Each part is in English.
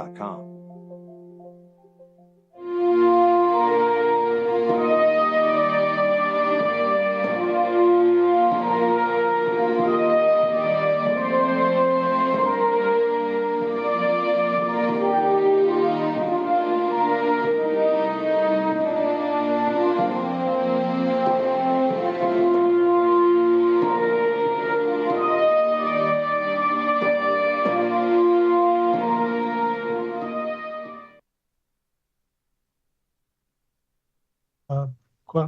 www.leominstercounty.com.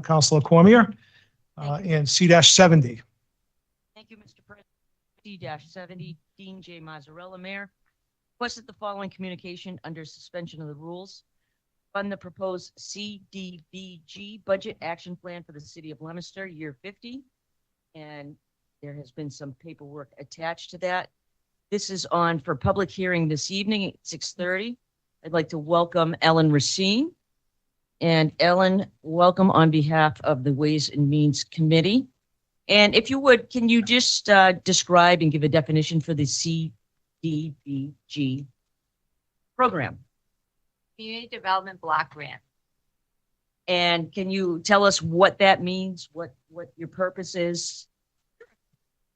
Councilor Cormier, and C-70. Thank you, Mr. President. C-70, Dean J. Mazzarella, Mayor. Requested the following communication under suspension of the rules. Fund the proposed CDBG budget action plan for the city of Leominster, year 50. And there has been some paperwork attached to that. This is on for public hearing this evening at 6:30. I'd like to welcome Ellen Racine. And Ellen, welcome on behalf of the Ways and Means Committee. And if you would, can you just describe and give a definition for the CDBG program? Community Development Block Grant. And can you tell us what that means, what your purpose is?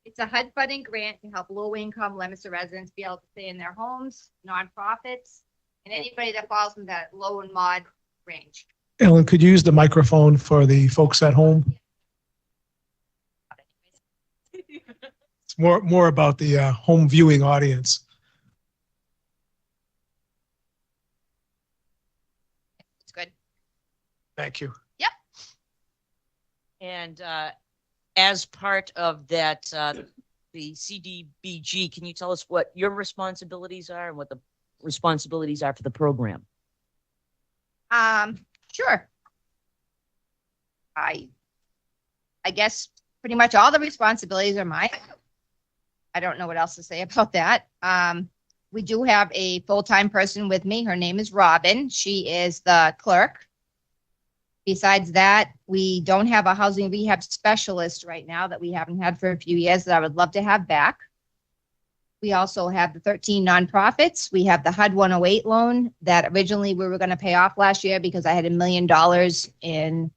It's a HUD funding grant to help low-income Leominster residents be able to stay in their homes, nonprofits, and anybody that falls in that low and mod range. Ellen, could you use the microphone for the folks at home? It's more about the home viewing audience. It's good. Thank you. Yep. And as part of that, the CDBG, can you tell us what your responsibilities are and what the responsibilities are for the program? Sure. I guess pretty much all the responsibilities are mine. I don't know what else to say about that. We do have a full-time person with me. Her name is Robin. She is the clerk. Besides that, we don't have a housing rehab specialist right now that we haven't had for a few years that I would love to have back. We also have the 13 nonprofits. We have the HUD 108 loan that originally we were going to pay off last year because I had $1 million in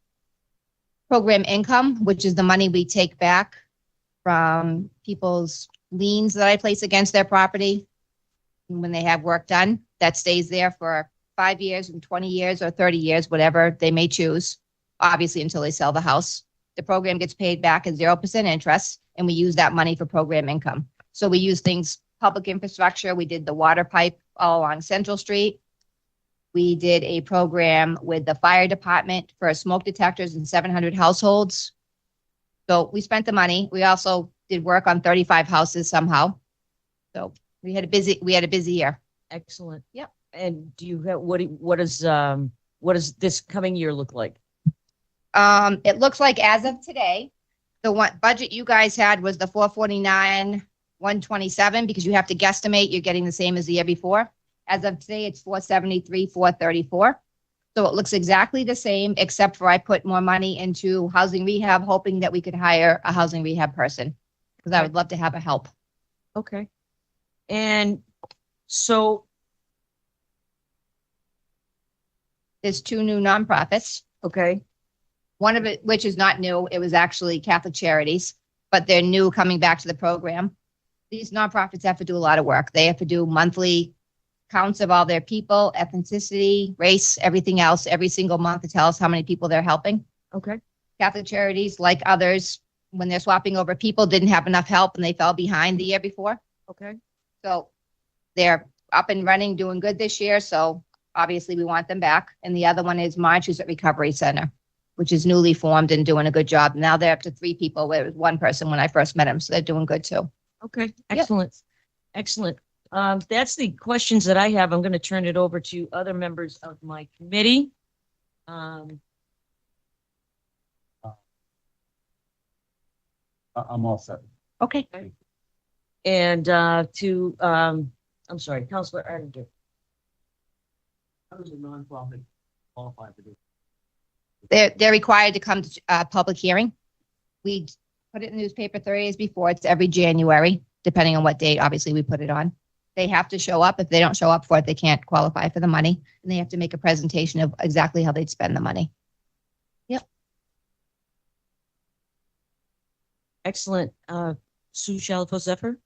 program income, which is the money we take back from people's liens that I place against their property when they have work done. That stays there for 5 years and 20 years or 30 years, whatever they may choose, obviously until they sell the house. The program gets paid back at 0% interest, and we use that money for program income. So we use things, public infrastructure. We did the water pipe all along Central Street. We did a program with the fire department for smoke detectors in 700 households. So we spent the money. We also did work on 35 houses somehow. So we had a busy year. Excellent. Yep. And do you have, what does this coming year look like? It looks like as of today, the one budget you guys had was the 449, 127, because you have to guesstimate you're getting the same as the year before. As of today, it's 473, 434. So it looks exactly the same, except for I put more money into housing rehab, hoping that we could hire a housing rehab person, because I would love to have a help. Okay. And so there's 2 new nonprofits. Okay. One of it, which is not new, it was actually Catholic Charities, but they're new coming back to the program. These nonprofits have to do a lot of work. They have to do monthly counts of all their people, ethnicity, race, everything else, every single month to tell us how many people they're helping. Okay. Catholic Charities, like others, when they're swapping over people, didn't have enough help and they fell behind the year before. Okay. So they're up and running, doing good this year. So obviously we want them back. And the other one is Massachusetts Recovery Center, which is newly formed and doing a good job. Now they're up to 3 people, where it was 1 person when I first met them. So they're doing good too. Okay. Excellent. Yep. Excellent. That's the questions that I have. I'm going to turn it over to other members of my committee. I'm all set. Okay. And I'm sorry, Councilor Ardinger. How does a nonprofit qualify for this? They're required to come to a public hearing. We put it in the newspaper 30 days before. It's every January, depending on what date, obviously, we put it on. They have to show up. If they don't show up for it, they can't qualify for the money. And they have to make a presentation of exactly how they'd spend the money. Excellent. Sue Shalfo Zephyr?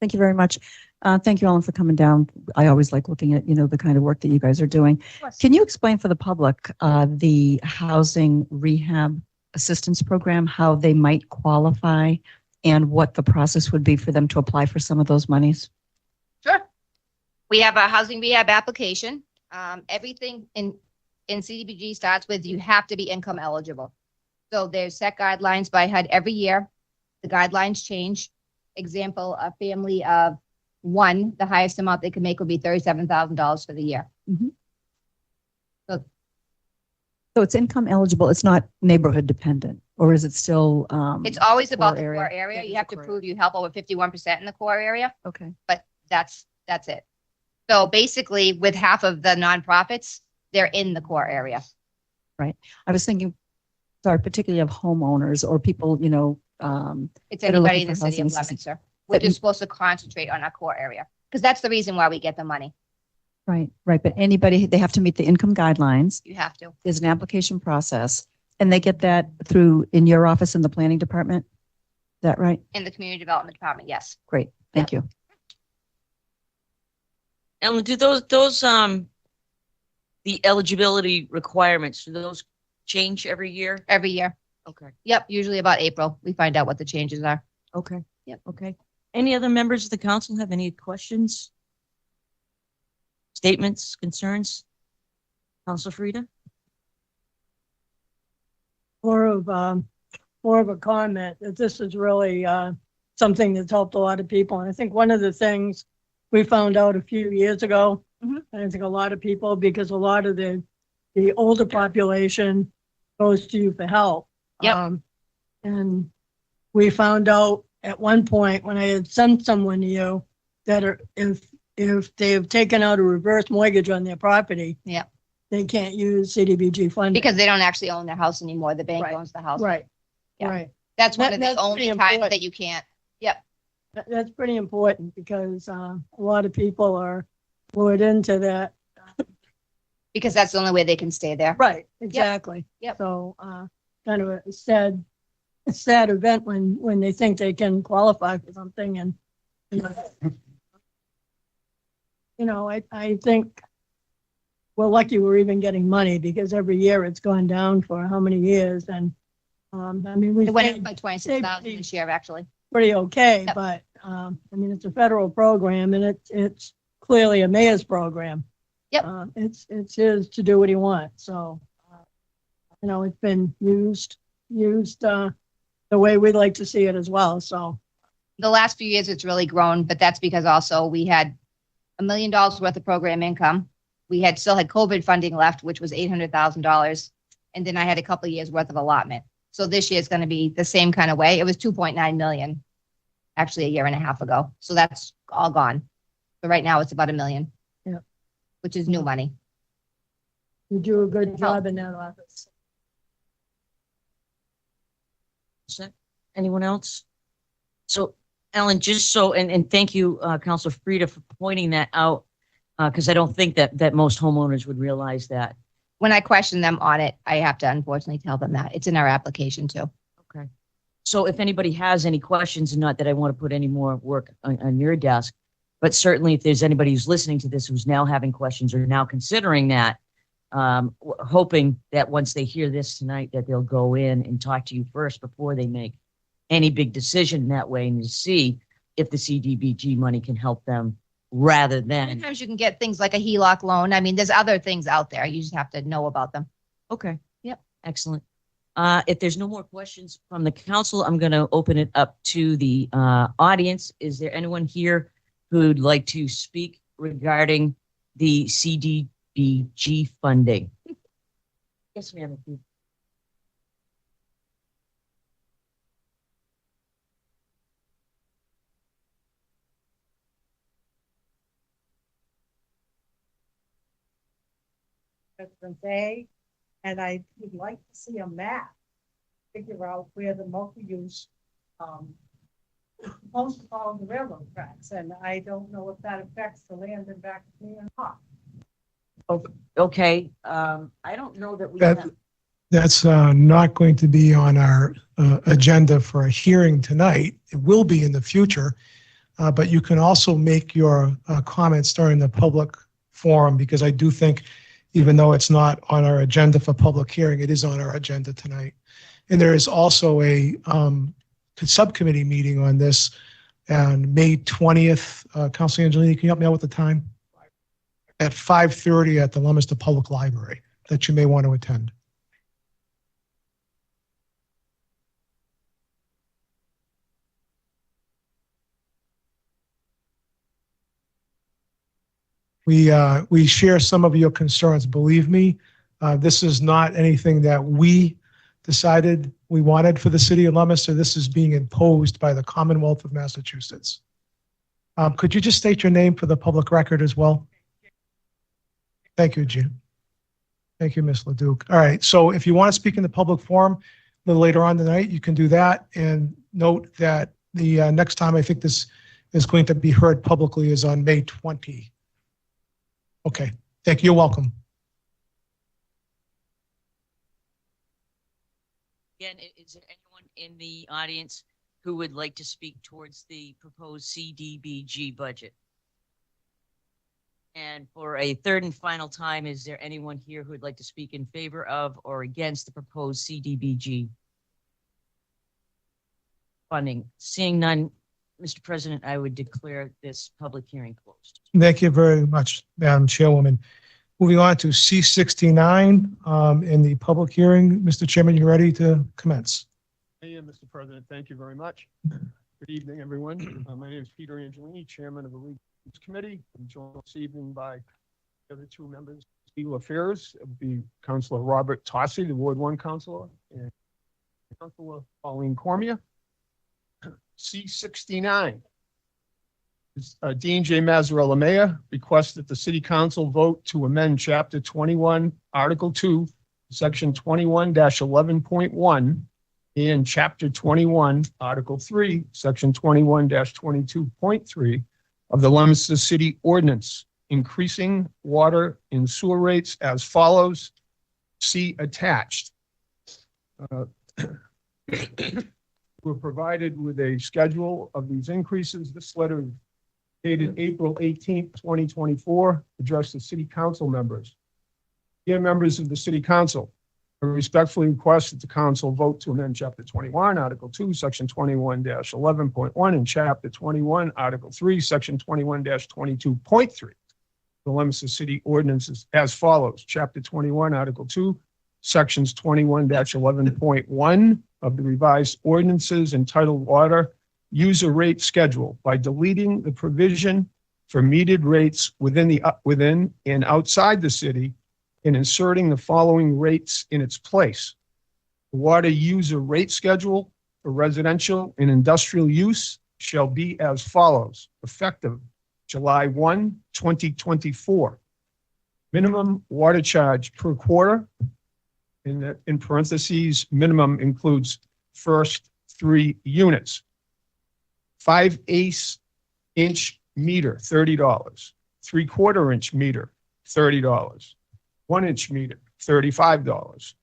Thank you very much. Thank you, Ellen, for coming down. I always like looking at, the kind of work that you guys are doing. Can you explain for the public the housing rehab assistance program, how they might qualify and what the process would be for them to apply for some of those monies? Sure. We have a housing rehab application. Everything in CDBG starts with you have to be income eligible. So there's set guidelines by HUD every year. The guidelines change. Example, a family of one, the highest amount they could make would be $37,000 for the year. So it's income eligible. It's not neighborhood dependent, or is it still? It's always about the core core area? area. Yeah, You have the to core prove you help over 51% in the core area, Okay. but that's it. So basically, with half of the nonprofits, they're in the core area. I was thinking, sorry, particularly of homeowners or people, It's that are anybody looking in the for city of housing assistance. Leominster. We're just supposed to concentrate on our core area because that's the reason why we get the money. right. But anybody, they have to meet the income guidelines. You have to. There's an application process, and they get that through in your office in the planning department. Is that right? In the community development department, yes. Great. Thank you. Ellen, do those, the eligibility requirements, do those change every year? Every year. Okay. Yep, usually about April, we find out what the changes are. Okay. Yep. Okay. Any other members of the council have any questions? Statements, concerns? Council Frida? More of a comment that this is really something that's helped a lot of people. And I think one of the things we found out a few years ago, Mhm. and I think a lot of people, because a lot of the older population goes to you for help. Yep. And we found out at one point when I had sent someone to you that if they've taken out a reverse mortgage on their property, Yep. they can't use CDBG funding. Because they don't actually own their house anymore. The bank Right. owns the house. Right, Yeah. right. That's one That- of the that's only pretty times important. that you can't. That's pretty important because a lot of people are lured into that. Because that's the only way they can stay there. Right, exactly. Yep. So kind of a sad event when they think they can qualify for something and I think we're lucky we're even getting money because every year it's gone down for how many years and I mean we It went stayed up by 26,000 Safety. this year, actually. pretty okay, Yep. but I mean it's a federal program and it's clearly a mayor's program. Yep. It's his to do what he wants. So, it's been used the way we'd like to see it as well. So, The last few years, it's really grown, but that's because also we had $1 million worth of program income. We still had COVID funding left, which was $800,000. And then I had a couple of years worth of allotment. So this year is going to be the same kind of way. It was 2.9 million, actually a year and a half ago. So that's all gone. But right now it's about $1 million. Yeah. Which is new money. you do a good job in that office. Anyone else? So Ellen, just so, and thank you, Council Frida, for pointing that out, because I don't think that most homeowners would realize that. When I question them on it, I have to unfortunately tell them that. It's in our application too. Okay. So if anybody has any questions, and not that I want to put any more work on your desk, but certainly if there's anybody who's listening to this who's now having questions or now considering that, hoping that once they hear this tonight, that they'll go in and talk to you first before they make any big decision that way and to see if the CDBG money can help them rather than. Sometimes you can get things like a HELOC loan. I mean, there's other things out there. You just have to know about them. Okay. Yep. Excellent. If there's no more questions from the council, I'm going to open it up to the audience. Is there anyone here who'd like to speak regarding the CDBG funding? Yes, ma'am. President Day, and I would like to see a map, figure out where the multi-use most of all the railroad tracks, and I don't know if that affects the land in back of me or not. Okay, I don't know that we That- have, That's not going to be on our agenda for a hearing tonight. It will be in the future, but you can also make your comments during the public forum, because I do think, even though it's not on our agenda for public hearing, it is on our agenda tonight. And there is also a subcommittee meeting on this on May 20th. Councilor Angelini, can you help me out with the time? At 5:30 at the Leominster Public Library, that you may want to attend. We share some of your concerns. Believe me, this is not anything that we decided we wanted for the city of Leominster. This is being imposed by the Commonwealth of Massachusetts. Could you just state your name for the public record as well? Thank you, Jim. Thank you, Ms. Leduc. All right, so if you want to speak in the public forum a little later on tonight, you can do that. And note that the next time I think this is going to be heard publicly is on May 20. Okay, thank you. You're welcome. again, is there anyone in the audience who would like to speak towards the proposed CDBG budget? And for a third and final time, is there anyone here who would like to speak in favor of or against the proposed CDBG funding? Seeing none, Mr. President, I would declare this public hearing closed. Thank you very much, Madam Chairwoman. Moving on to C69 in the public hearing. Mr. Chairman, you ready to commence? Hey, Mr. President, thank you very much. Good evening, everyone. My name is Peter Angelini, Chairman of the Legal Committee. I'm joined this evening by the other two members of Legal Affairs. It would be Councilor Robert Tossi, the Ward 1 Councilor, and Councilor Pauline Cormier. C69. Dean J. Mazzarella, Mayor, requests that the City Council vote to amend Chapter 21, Article 2, Section 21-11.1, and Chapter 21, Article 3, Section 21-22.3 of the Leominster City Ordinance, increasing water and sewer rates as follows. See attached. We're provided with a schedule of these increases. This letter dated April 18th, 2024, addressed to City Council members. Dear members of the City Council, I respectfully request that the Council vote to amend Chapter 21, Article 2, Section 21-11.1, and Chapter 21, Article 3, Section 21-22.3. The Leominster City Ordinances as follows. Chapter 21, Article 2, Sections 21-11.1 of the revised ordinances entitled Water User Rate Schedule by deleting the provision for metered rates within and outside the city and inserting the following rates in its place. The water user rate schedule for residential and industrial use shall be as follows, effective July 1, 2024. Minimum water charge per quarter, in parentheses, minimum includes first 3 units. 5/8 inch meter, $30. 3/4 inch meter, $30. 1 inch meter, $35.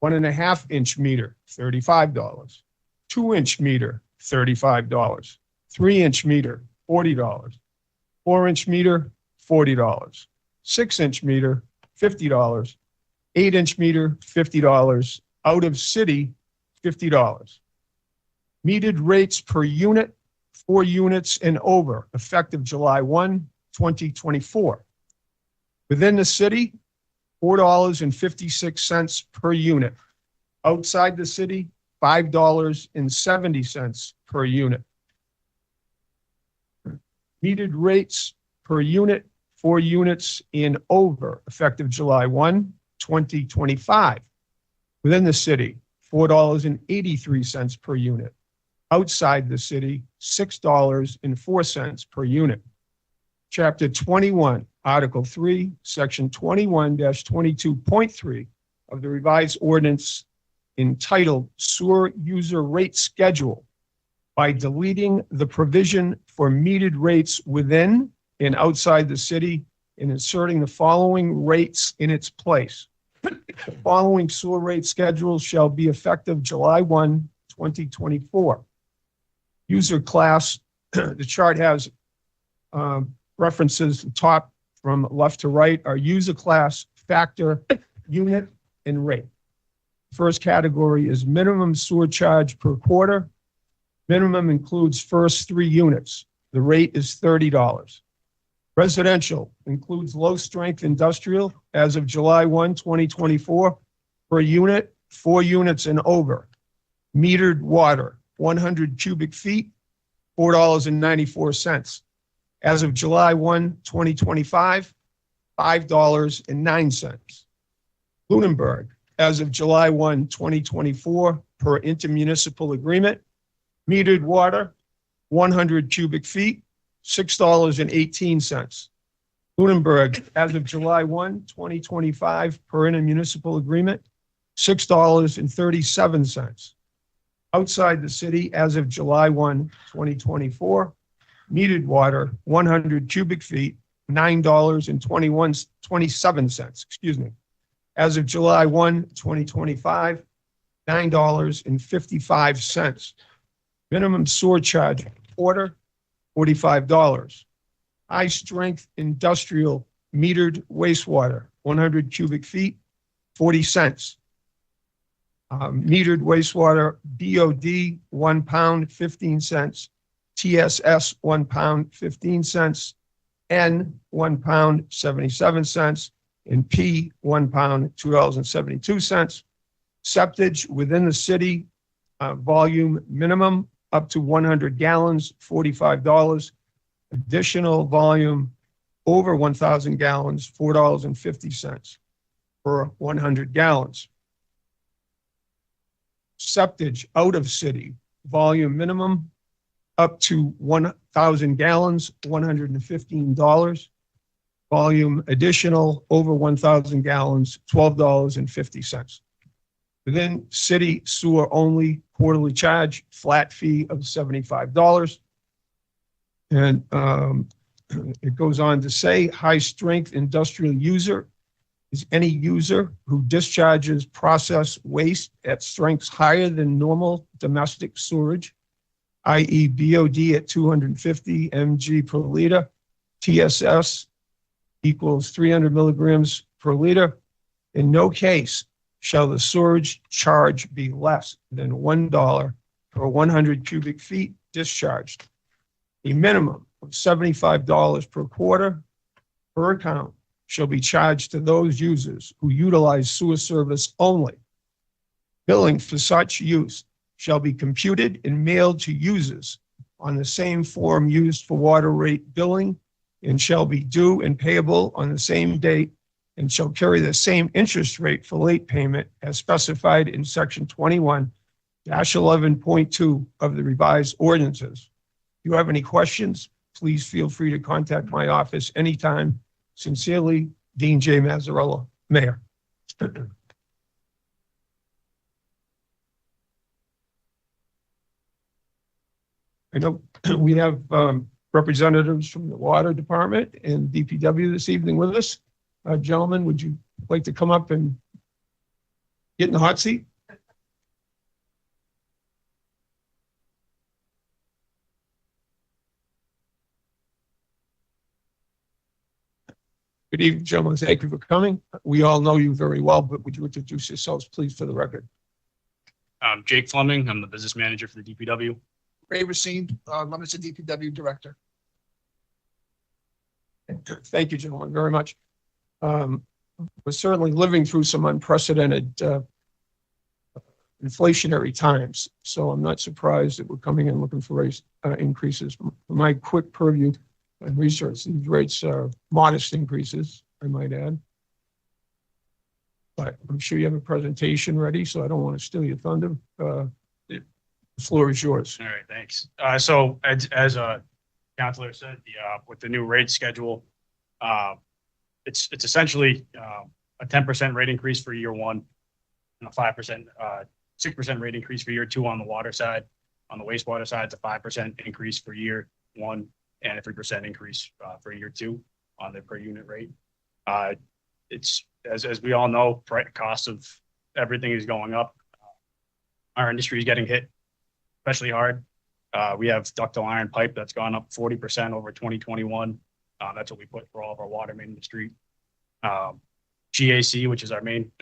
1.5 inch meter, $35. 2 inch meter, $35. 3 inch meter, $40. 4 inch meter, $40. 6 inch meter, $50. 8 inch meter, $50. Out of city, $50. Metered rates per unit, 4 units and over, effective July 1, 2024. Within the city, $4.56 per unit. Outside the city, $5.70 per unit. Metered rates per unit, 4 units and over, effective July 1, 2025. Within the city, $4.83 per unit. Outside the city, $6.04 per unit. Chapter 21, Article 3, Section 21-22.3 of the revised ordinance entitled Sewer User Rate Schedule by deleting the provision for metered rates within and outside the city and inserting the following rates in its place. The following sewer rate schedules shall be effective July 1, 2024. User class, the chart has references top from left to right are user class, factor, unit, and rate. First category is minimum sewer charge per quarter. Minimum includes first 3 units. The rate is $30. Residential includes low-strength industrial as of July 1, 2024, per unit, 4 units and over. Metered water, 100 cubic feet, $4.94. As of July 1, 2025, $5.09. Lunenburg, as of July 1, 2024, per intermunicipal agreement, metered water, 100 cubic feet, $6.18. Lunenburg, as of July 1, 2025, per intermunicipal agreement, $6.37. Outside the city, as of July 1, 2024, metered water, 100 cubic feet, $9.27, excuse me. As of July 1, 2025, $9.55. Minimum sewer charge order, $45. High strength industrial metered wastewater, 100 cubic feet, 40 cents. Metered wastewater BOD, 1 pound, 15 cents. TSS, 1 pound, 15 cents. N, 1 pound, 77 cents. And P, 1 pound, $2.72. Septage within the city, volume minimum up to 100 gallons, $45. Additional volume over 1,000 gallons, $4.50 per 100 gallons. Septage out of city, volume minimum up to 1,000 gallons, $115. Volume additional over 1,000 gallons, $12.50. Within city sewer only, quarterly charge, flat fee of $75. And it goes on to say, high strength industrial user is any user who discharges process waste at strengths higher than normal domestic sewerage, i.e. BOD at 250 mg per liter, TSS equals 300 milligrams per liter. In no case shall the sewerage charge be less than $1 per 100 cubic feet discharged. A minimum of $75 per quarter per account shall be charged to those users who utilize sewer service only. Billing for such use shall be computed and mailed to users on the same form used for water rate billing and shall be due and payable on the same date and shall carry the same interest rate for late payment as specified in section 21-11.2 of the revised ordinances. If you have any questions, please feel free to contact my office anytime. Sincerely, Dean J. Mazzarella, Mayor. I know we have representatives from the Water Department and DPW this evening with us. Gentlemen, would you like to come up and get in the hot seat? Good evening, gentlemen. Thank you for coming. We all know you very well, but would you introduce yourselves, please, for the record? I'm Jake Fleming. I'm the business manager for the DPW. Ray Racine, Leominster DPW director. Thank you, gentlemen, very much. We're certainly living through some unprecedented inflationary times, so I'm not surprised that we're coming in looking for raise increases. From my quick purview and research, these rates are modest increases, I might add. But I'm sure you have a presentation ready, so I don't want to steal your thunder. The floor is yours. All right, thanks. So as Councilor said, with the new rate schedule, it's essentially a 10% rate increase for year one and a 6% rate increase for year two on the water side. On the wastewater side, it's a 5% increase for year one and a 3% increase for year two on the per unit rate. It's as we all know, cost of everything is going up. Our industry is getting hit especially hard. We have ductile iron pipe that's gone up 40% over 2021. That's what we put for all of our water main in the street. GAC, which is our main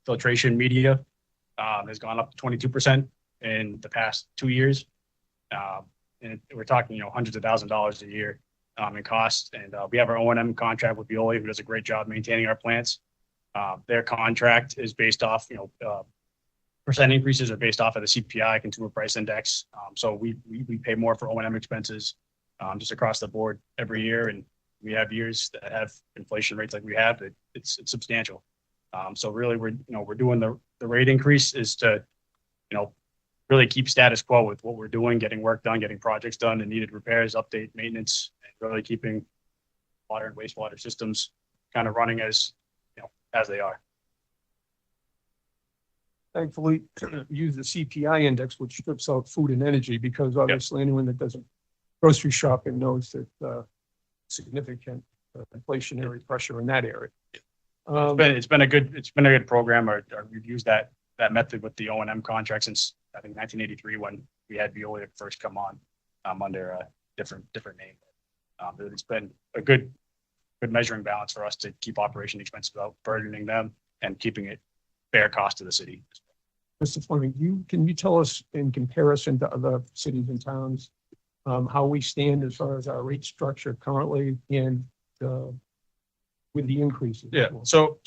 filtration media, has gone up 22% in the past 2 years. And we're talking, hundreds of $1,000s a year in costs. And we have our O&M contract with Veolia, who does a great job maintaining our plants. Their contract is based off, percent increases are based off of the CPI, Consumer Price Index. So we pay more for O&M expenses just across the board every year. And we have years that have inflation rates like we have. It's substantial. So really, we're doing the rate increase is to, really keep status quo with what we're doing, getting work done, getting projects done, and needed repairs, update, maintenance, and really keeping water and wastewater systems kind of running as they are. Thankfully, use the CPI index, which strips out food and energy, because obviously anyone that doesn't grocery shopping knows that significant inflationary pressure in that area. It's been a good program. We've used that method with the O&M contract since I think 1983 when we had Veolia first come on under a different name. But it's been a good measuring balance for us to keep operation expenses without burdening them and keeping it fair cost to the city. Mr. Fleming, can you tell us in comparison to other cities and towns how we stand as far as our rate structure currently and with the increases? Yeah. So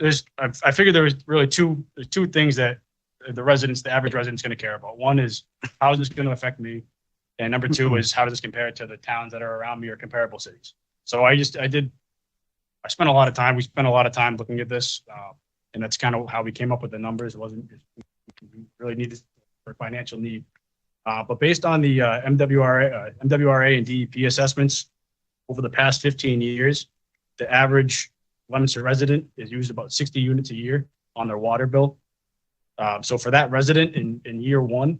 I figured there was really there's two things that the average resident's going to care about. One is how is this going to affect me, and number two is how does this compare to the towns that are around me or comparable cities. So we spent a lot of time looking at this, and that's kind of how we came up with the numbers. It wasn't we really needed for financial need, but based on the MWRA and DEP assessments over the past 15 years, the average Leominster resident is used about 60 units a year on their water bill. So for that resident in year one,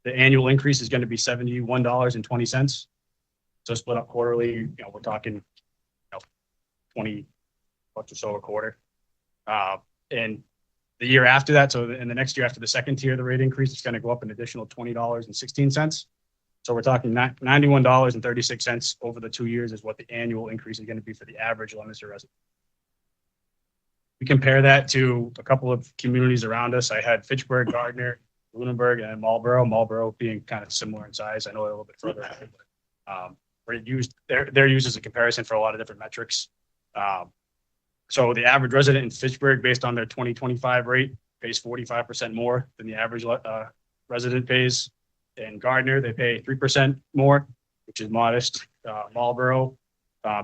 the annual increase is going to be $71.20. So split up quarterly, we're talking 20 bucks or so a quarter. And the year after that, so in the next year after the second tier, the rate increase is going to go up an additional $20.16. So we're talking $91.36 over the 2 years is what the annual increase is going to be for the average Leominster resident. We compare that to a couple of communities around us. I had Fitchburg, Gardner, Lunenburg, and Marlboro. Marlboro being kind of similar in size. I know they're a little bit further out, but they're used as a comparison for a lot of different metrics. So the average resident in Fitchburg, based on their 2025 rate, pays 45% more than the average resident pays. In Gardner, they pay 3% more, which is modest. Marlboro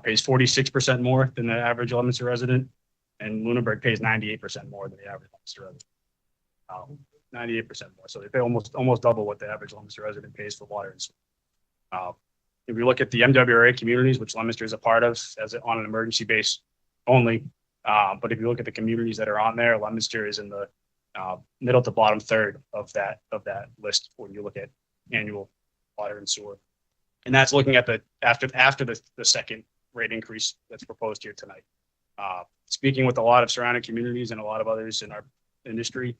pays 46% more than the average Leominster resident, and Lunenburg pays 98% more than the average Leominster resident. 98% more. So they pay almost double what the average Leominster resident pays for water and sewer. If we look at the MWRA communities, which Leominster is a part of, on an emergency base only, but if you look at the communities that are on there, Leominster is in the middle to bottom third of that list when you look at annual water and sewer, and that's looking at after the second rate increase that's proposed here tonight. Speaking with a lot of surrounding communities and a lot of others in our industry,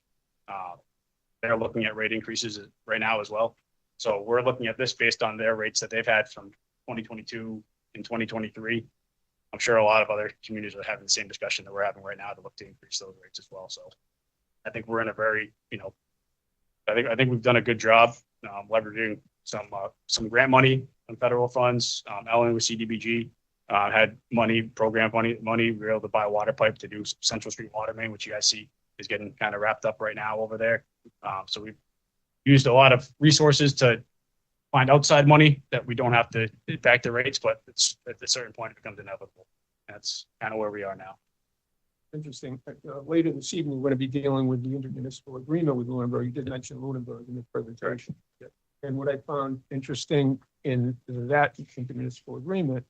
they're looking at rate increases right now as well. So we're looking at this based on their rates that they've had from 2022 and 2023. I'm sure a lot of other communities are having the same discussion that we're having right now to look to increase those rates as well. So I think we're in a very, I think we've done a good job leveraging some grant money and federal funds. Ellen with CDBG had program money. We were able to buy a water pipe to do Central Street water main, which you guys see is getting kind of wrapped up right now over there. So we've used a lot of resources to find outside money that we don't have to impact the rates, but it's at a certain point it becomes inevitable. That's kind of where we are now. Interesting. Later this evening, we're going to be dealing with the intermunicipal agreement with Lunenburg. You did mention Lunenburg in the presentation. And what I found interesting in that intermunicipal agreement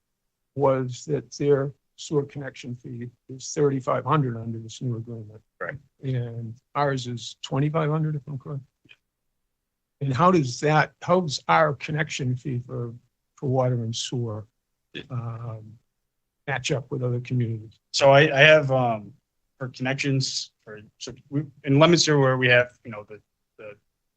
was that their sewer connection fee is $3,500 under this new agreement. Right. And ours is $2,500, if I'm correct. And how's our connection fee for water and sewer match up with other communities? So I have, for connections in Leominster where we have, the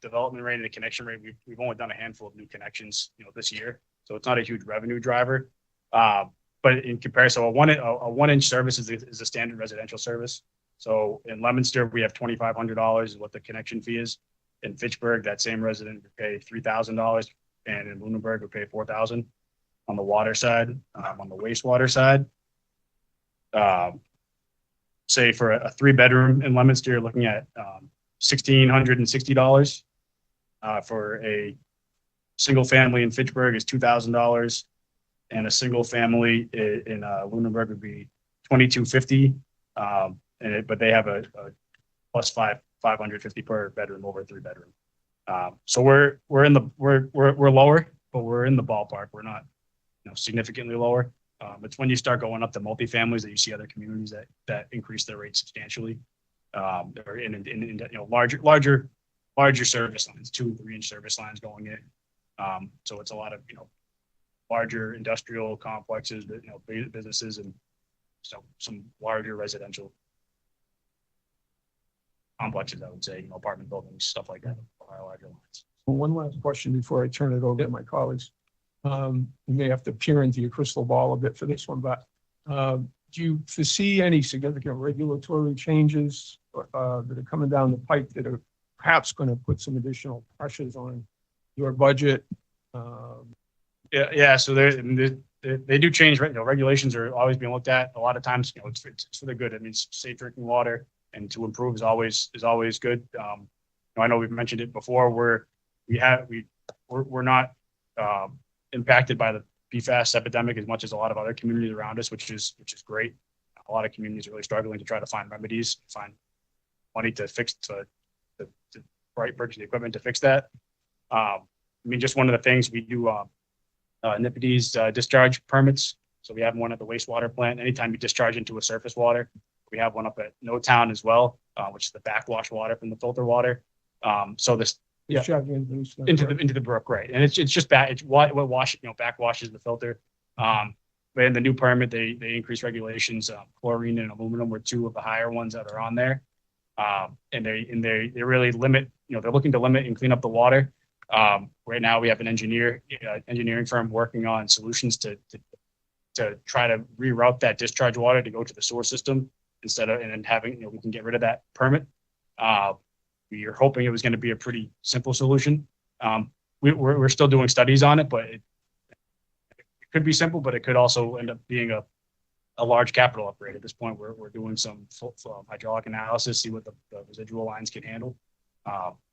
development rate and the connection rate, we've only done a handful of new connections, this year. So it's not a huge revenue driver. But in comparison, a 1-inch service is a standard residential service. So in Leominster, we have $2,500 is what the connection fee is. In Fitchburg, that same resident would pay $3,000, and in Lunenburg would pay $4,000 on the water side. On the wastewater side, say for a 3-bedroom in Leominster, you're looking at $1,660. For a single family in Fitchburg is $2,000, and a single family in Lunenburg would be $2,250. But they have a plus $550 per bedroom over a 3-bedroom. So we're lower, but we're in the ballpark. We're not, significantly lower. It's when you start going up to multifamilies that you see other communities that increase their rates substantially. Or in larger service lines, 2-3-inch service lines going in. So it's a lot of larger industrial complexes, businesses, and so some larger residential complexes, I would say, apartment buildings, stuff like that, are larger lines. One last question before I turn it over to my colleagues. You may have to peer into your crystal ball a bit for this one, but do you foresee any significant regulatory changes that are coming down the pipe that are perhaps going to put some additional pressures on your budget? Yeah. So they do change. Regulations are always being looked at. A lot of times, it's for the good. It means safe drinking water, and to improve is always good. I know we've mentioned it before. We're not impacted by the PFAS epidemic as much as a lot of other communities around us, which is great. A lot of communities are really struggling to try to find remedies, find money to purchase the equipment to fix that. Just one of the things we do, NIPD's discharge permits. So we have one at the wastewater plant. Anytime you discharge into a surface water, we have one up at No Town as well, which is the backwash water from the filter water. So this into the brook, right? And it's just backwashes the filter. But in the new permit, they increase regulations. Chlorine and aluminum were 2 of the higher ones that are on there. And they really limit. They're looking to limit and clean up the water. Right now, we have an engineering firm working on solutions to try to reroute that discharge water to go to the sewer system instead of, and then having, we can get rid of that permit. We are hoping it was going to be a pretty simple solution. We're still doing studies on it, but it could be simple, but it could also end up being a large capital upgrade. At this point, we're doing some hydraulic analysis, see what the residual lines can handle.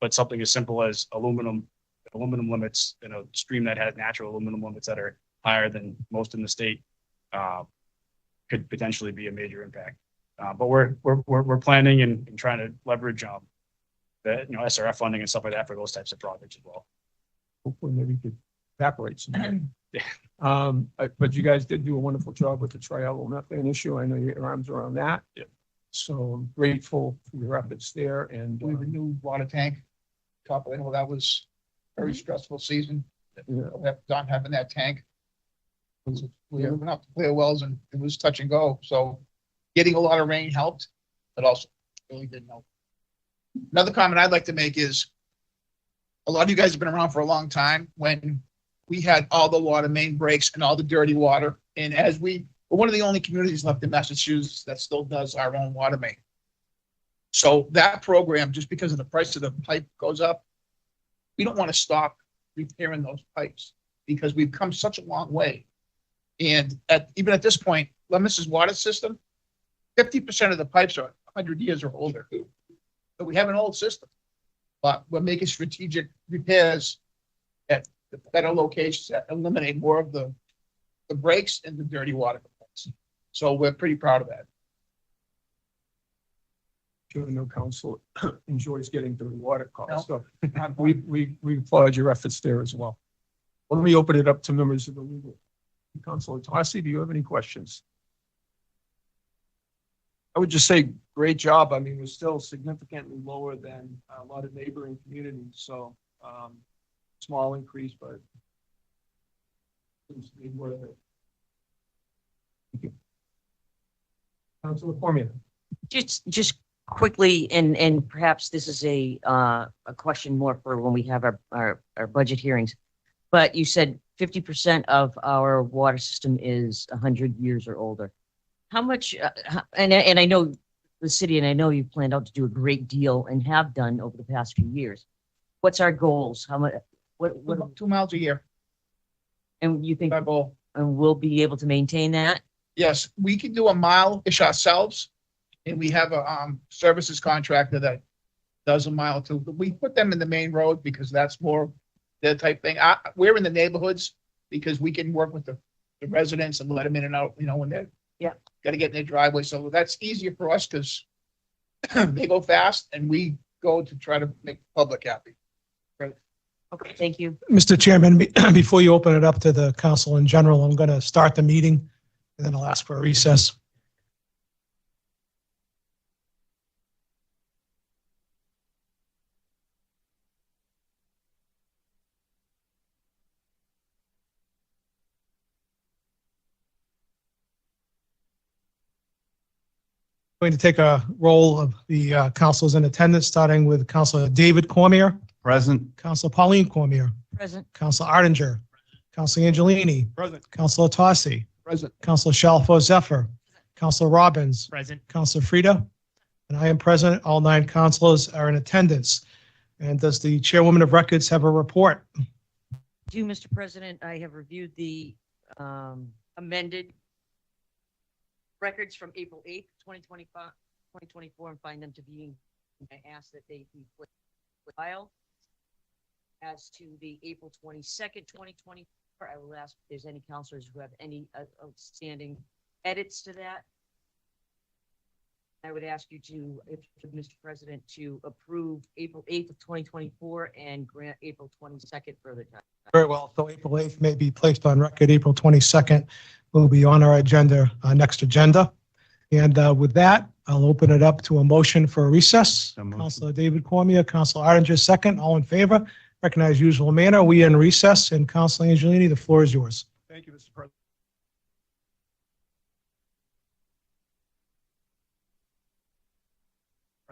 But something as simple as aluminum limits in a stream that has natural aluminum limits that are higher than most in the state could potentially be a major impact. But we're planning and trying to leverage the SRF funding and stuff like that for those types of projects as well. Hopefully, maybe we could evaporate some. But you guys did do a wonderful job with the triethylmethane issue. I know your arms around that. Yeah. So I'm grateful for your efforts there. And We have a new water tank. Top of it, well, that was a very stressful season. Not having that tank. We went up to clear wells and it was touch and go. So getting a lot of rain helped, but also really didn't help. Another comment I'd like to make is a lot of you guys have been around for a long time when we had all the water main breaks and all the dirty water. And as we're one of the only communities left in Massachusetts that still does our own water main. So that program, just because of the price of the pipe goes up, we don't want to stop repairing those pipes because we've come such a long way. And even at this point, Leominster's water system, 50% of the pipes are 100 years or older. So we have an old system, but we're making strategic repairs at the better locations that eliminate more of the breaks and the dirty water. So we're pretty proud of that. sure no council enjoys getting dirty water calls. So we applaud your efforts there as well. Let me open it up to members of the legal. Councilor Tossi, do you have any questions? I would just say great job. I mean, we're still significantly lower than a lot of neighboring communities. So Small increase, but seems to be worth it. Thank you. Councilor Cormier. Just quickly, and perhaps this is a question more for when we have our budget hearings. But you said 50% of our water system is 100 years or older. How much, and I know the city, and I know you've planned out to do a great deal and have done over the past few years. What's our goals? How much, what, 2 miles a year, and you think, our goal. and we'll be able to maintain that? Yes, we can do a mile-ish ourselves, and we have a services contractor that does a mile too. But we put them in the main road because that's more their type thing. We're in the neighborhoods because we can work with the residents and let them in and out, you know, when they're got to get in their driveway. So that's easier for us because they go fast and we go to try to make the public happy. Okay, thank you. Mr. Chairman, before you open it up to the council in general, I'm going to start the meeting and then I'll ask for a recess. Going to take a roll of the councilors in attendance, starting with Councilor David Cormier. Present. Councilor Pauline Cormier. Present. Councilor Arndinger. Councilor Angelini. Present. Councilor Tossi. Present. Councilor Shalfo Zephyr. Councilor Robbins. Present. Councilor Frida. And I am present. All 9 councilors are in attendance. And does the chairwoman of records have a report? Do, Mr. President, I have reviewed the amended records from April 8th, 2024, and find them to be, I ask that they be put file. As to the April 22nd, 2024, I will ask if there's any counselors who have any outstanding edits to that. I would ask you to, if Mr. President, to approve April 8th of 2024 and grant April 22nd further time. Very well. So April 8th may be placed on record. April 22nd will be on our agenda, next agenda. And with that, I'll open it up to a motion for a recess. Councilor David Cormier, Councilor Arndinger, second. All in favor? Recognize usual manner. We in recess. And Councilor Angelini, the floor is yours. Thank you, Mr. President.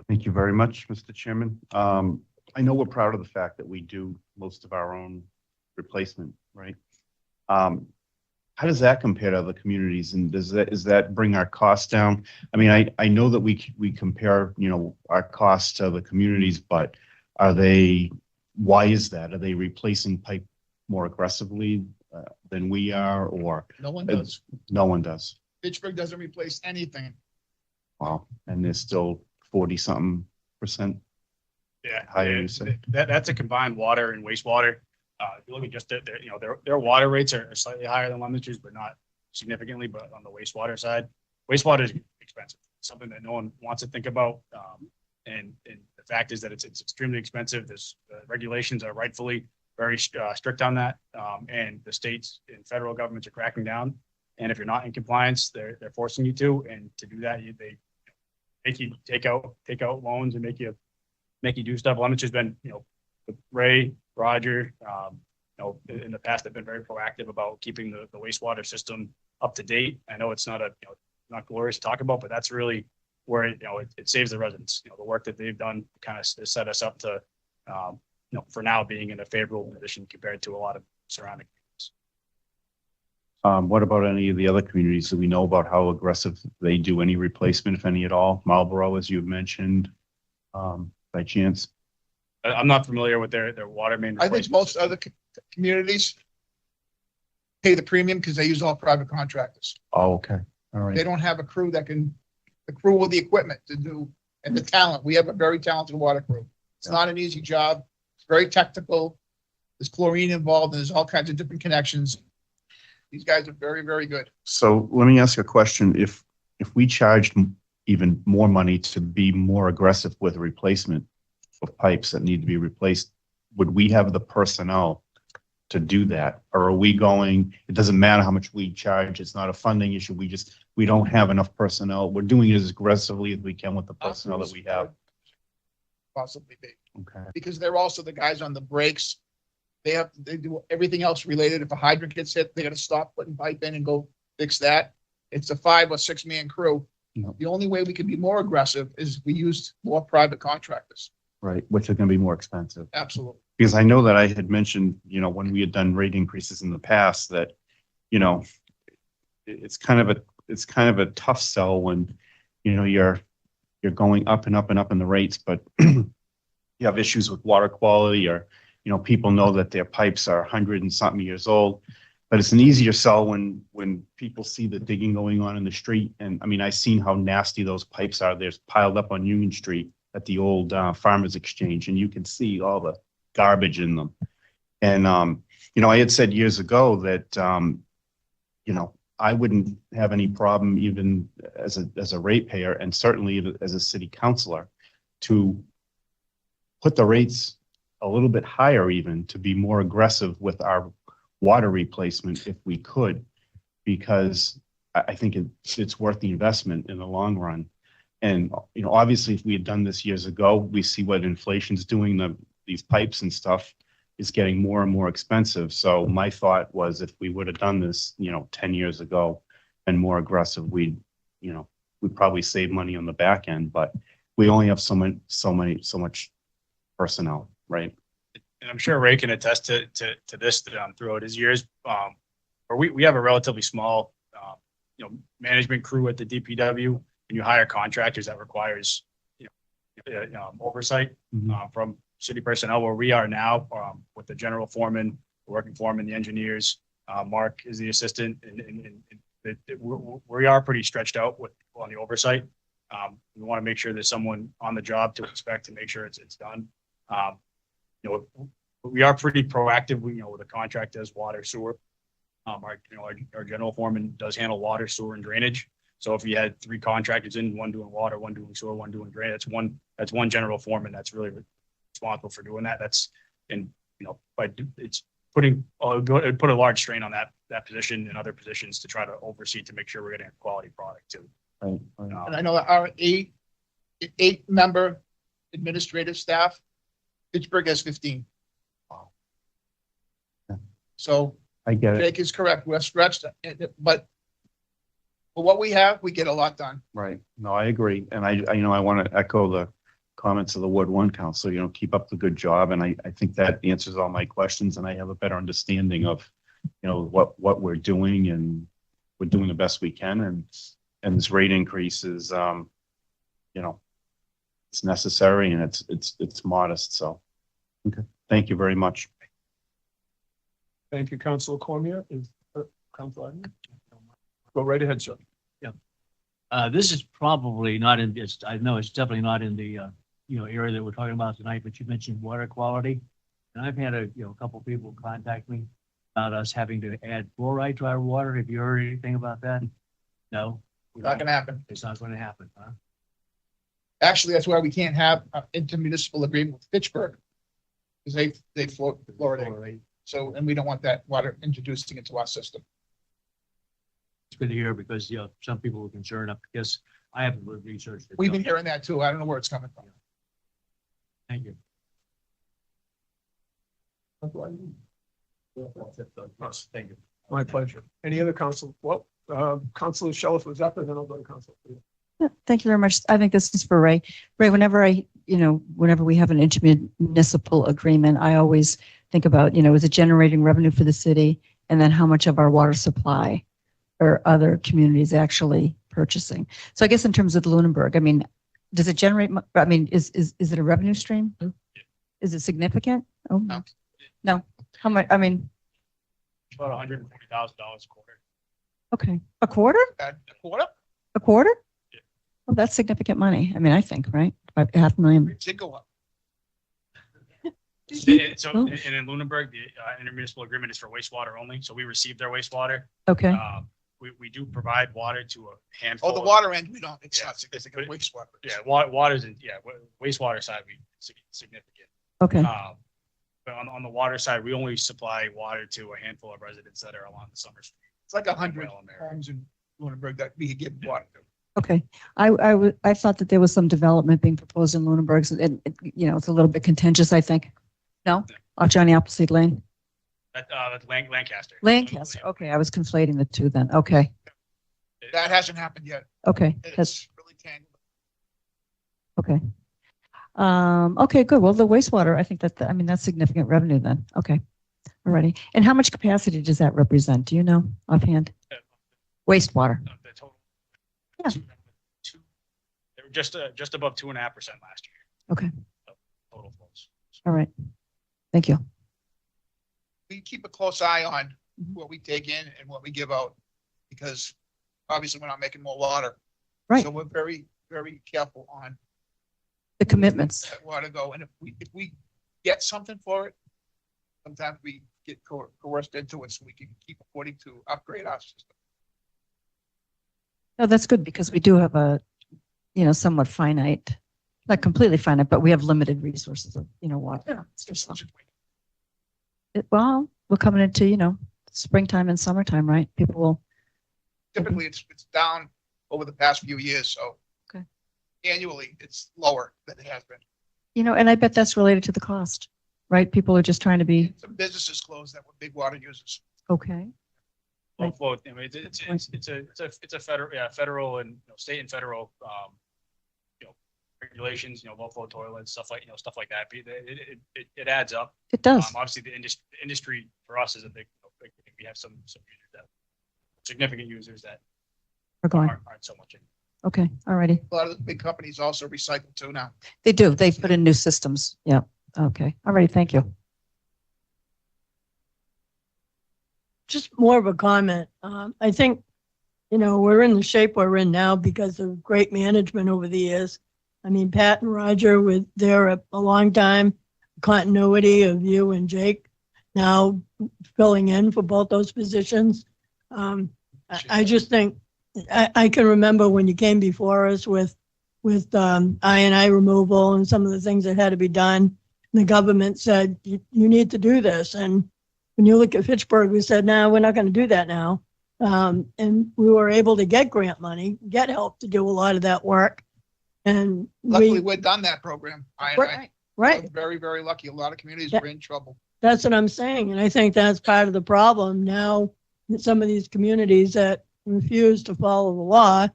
Thank you very much, Mr. Chairman. I know we're proud of the fact that we do most of our own replacement, right? How does that compare to other communities, and does that bring our costs down? I mean, I know that we compare, you know, our costs to other communities, but why is that? Are they replacing pipe more aggressively than we are, or? No one does. No one does. Pittsburgh doesn't replace anything. Wow, and they're still 40-something%. Yeah, Higher, you say? That's a combined water and wastewater. If you look at just their water rates are slightly higher than Leominster's, but not significantly. But on the wastewater side, wastewater is expensive. It's something that no one wants to think about. And the fact is that it's extremely expensive. The regulations are rightfully very strict on that. And the states and federal governments are cracking down. And if you're not in compliance, they're forcing you to. And to do that, they make you take out loans and make you do stuff. Leominster's been, with Ray, Roger, in the past, they've been very proactive about keeping the wastewater system up to date. I know it's not not glorious to talk about, but that's really where it saves the residents. The work that they've done kind of set us up to, for now being in a favorable position compared to a lot of surrounding communities. What about any of the other communities? Do we know about how aggressive they do any replacement, if any at all? Marlboro, as you've mentioned, by chance? I'm not familiar with their water main. I think most other communities pay the premium because they use all private contractors. Oh, okay. All right. They don't have a crew the crew with the equipment to do, and the talent. We have a very talented water crew. It's not an easy job. It's very technical. There's chlorine involved, and there's all kinds of different connections. These guys are very, very good. So let me ask a question. If we charged even more money to be more aggressive with replacement of pipes that need to be replaced, would we have the personnel to do that? Or are we going, it doesn't matter how much we charge, it's not a funding issue, we don't have enough personnel, we're doing it as aggressively as we can with the personnel that we have? Possibly be. Okay. because they're also the guys on the brakes. They do everything else related. If a hydrant gets hit, they gotta stop, putting pipe in and go fix that. It's a 5 or 6 man crew. No. The only way we can be more aggressive is we used more private contractors. Right, which are gonna be more expensive. Absolutely. Because I know that I had mentioned, when we had done rate increases in the past, that, it's kind of a tough sell when, you're going up and up and up in the rates, but you have issues with water quality, or, people know that their pipes are 100 and something years old. But it's an easier sell when people see the digging going on in the street. And I mean, I've seen how nasty those pipes are. They're piled up on Union Street at the old Farmers Exchange, and you can see all the garbage in them. And, I had said years ago that, I wouldn't have any problem even as a ratepayer, and certainly as a city councilor, to put the rates a little bit higher, even to be more aggressive with our water replacement if we could, because I think it's worth the investment in the long run. And, obviously if we had done this years ago, we see what inflation's doing. These pipes and stuff is getting more and more expensive. So my thought was, if we would have done this, 10 years ago and more aggressive, we'd probably save money on the back end, but we only have so much personnel, right? And I'm sure Ray can attest to this throughout his years. Or we have a relatively small, management crew at the DPW, and you hire contractors that requires, oversight from city personnel. Where we are now, with the general foreman, the working foreman, the engineers, Mark is the assistant, and we are pretty stretched out on the oversight. We want to make sure there's someone on the job to inspect and make sure it's done. We are pretty proactive. With the contract does water, sewer. Our general foreman does handle water, sewer, and drainage. So if you had 3 contractors in, one doing water, one doing sewer, one doing drainage, that's one general foreman that's really responsible for doing that. It's put a large strain on that position and other positions to try to oversee, to make sure we're getting a quality product too. Right. And I know that our 8-member administrative staff, Pittsburgh has 15. So I get it. Jake is correct. We're stretched, but for what we have, we get a lot done. Right. No, I agree. And I want to echo the comments of the Ward 1 Council, keep up the good job. And I think that answers all my questions, and I have a better understanding of, what we're doing, and we're doing the best we can. And this rate increase is, it's necessary, and it's modest. So, okay. Thank you very much. Thank you, Councilor Cormier. Councilor Adams? Go right ahead, sir. This is probably not in, I know it's definitely not in the, area that we're talking about tonight, but you mentioned water quality. And I've had a couple people contact me about us having to add fluoride to our water. Have you heard anything about that? No? Not gonna happen. It's not going to happen, huh? Actually, that's why we can't have an intermunicipal agreement with Pittsburgh, because they fluoridate. So, and we don't want that water introducing into our system. It's good to hear, because, some people were concerned, because I haven't researched it. We've been hearing that too. I don't know where it's coming from. Thank you. Thank you. My pleasure. Any other council? Well, Councilor Shelf was up, and then I'll go to Councilor. Yeah, thank you very much. I think this is for Ray. Ray, whenever we have an intermunicipal agreement, I always think about, is it generating revenue for the city? And then how much of our water supply or other communities actually purchasing? So I guess in terms of Lunenburg, does it generate, is it a revenue stream? Is it significant? Oh, no. How much? About $140,000 a quarter. Okay. A quarter? A quarter? A quarter? Yeah. Well, that's significant money. I think, right? About $500,000. It did go up. So in Lunenburg, the intermunicipal agreement is for wastewater only. So we receive their wastewater. Okay. We do provide water to a handful. Oh, the water end, we don't. It's Yeah, not significant. Wastewater. Yeah, wastewater side we significant. Okay. But on the water side, we only supply water to a handful of residents that are along the Summer Street. It's like 100 Well, America. homes in Lunenburg that we could give water to. Okay. I thought that there was some development being proposed in Lunenburg, and, you know, it's a little bit contentious, I think. No? Off Johnny Appleseed Lane? That's Lancaster. Lancaster. Okay, I was conflating the two then. Okay, That hasn't happened yet. okay. That's, It's really tangled. okay. Okay, good. Well, the wastewater, I think that, I mean, that's significant revenue then. Okay. Alrighty. And how much capacity does that represent? Do you know offhand? Wastewater. The total. Yeah. They were just above 2.5% last year. Okay. Total flows. All right. Thank you. We keep a close eye on what we take in and what we give out, because obviously we're not making more water. Right. So we're very, very careful on The commitments. that water go. And if we get something for it, sometimes we get coerced into it so we can keep affording to upgrade our system. No, that's good because we do have a, you know, somewhat finite, not completely finite, but we have limited resources of, you know, water. So, well, we're coming into, you know, springtime and summertime, right? People will, Typically, it's down over the past few years, so. Okay. Annually, it's lower than it has been. you know, and I bet that's related to the cost, right? People are just trying to be, Some businesses closed that were big water users. okay. Right. Well, I mean, it's a federal and state and federal, regulations, low flow toilets, stuff like that. It adds up. It does. Obviously, the industry for us is a big. We have some users that significant users that We're going. aren't so much in. Okay. All righty. A lot of the big companies also recycle too now. They do. They put in new systems. Yeah. Okay. All righty. Thank you. Just more of a comment. I think, we're in the shape we're in now because of great management over the years. I mean, Pat and Roger were there a long time, continuity of you and Jake now filling in for both those positions. I just think, I can remember when you came before us with I&I removal and some of the things that had to be done. The government said, you need to do this. And when you look at Fitchburg, we said, no, we're not going to do that now. And we were able to get grant money, get help to do a lot of that work. And Luckily, we've done that program. right. We're very, very lucky. A lot of communities were in trouble. That's what I'm saying. And I think that's part of the problem now. Some of these communities that refuse to follow the law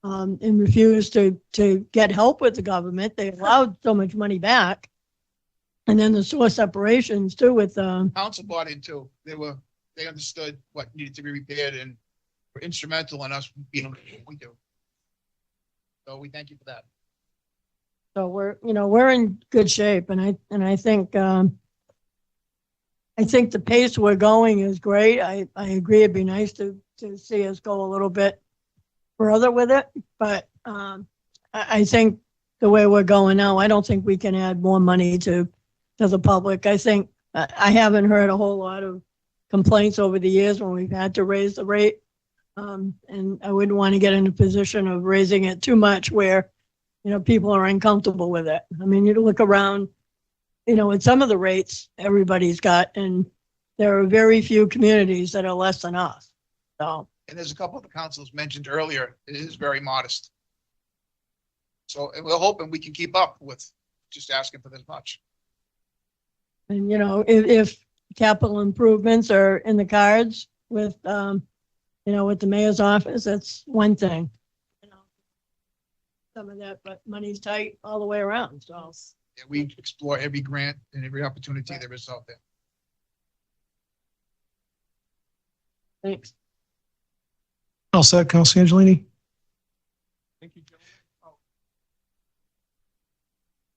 and refuse to get help with the government, they allowed so much money back. And then the source separations too with Council bought into. They understood what needed to be repaired and were instrumental in us being able to do what we do. So we thank you for that. so we're in good shape. And I think the pace we're going is great. I agree. It'd be nice to see us go a little bit further with it. But I think the way we're going now, I don't think we can add more money to the public. I think I haven't heard a whole lot of complaints over the years when we've had to raise the rate. And I wouldn't want to get in a position of raising it too much where, people are uncomfortable with it. I mean, you look around, at some of the rates everybody's got, and there are very few communities that are less than us. So, And there's a couple of the councils mentioned earlier. It is very modest. So and we're hoping we can keep up with just asking for this much. and if capital improvements are in the cards with, with the mayor's office, that's one thing. Some of that, but money's tight all the way around. So Yeah, we explore every grant and every opportunity there is out there. thanks. All set, Council Angelini? Thank you, Joe.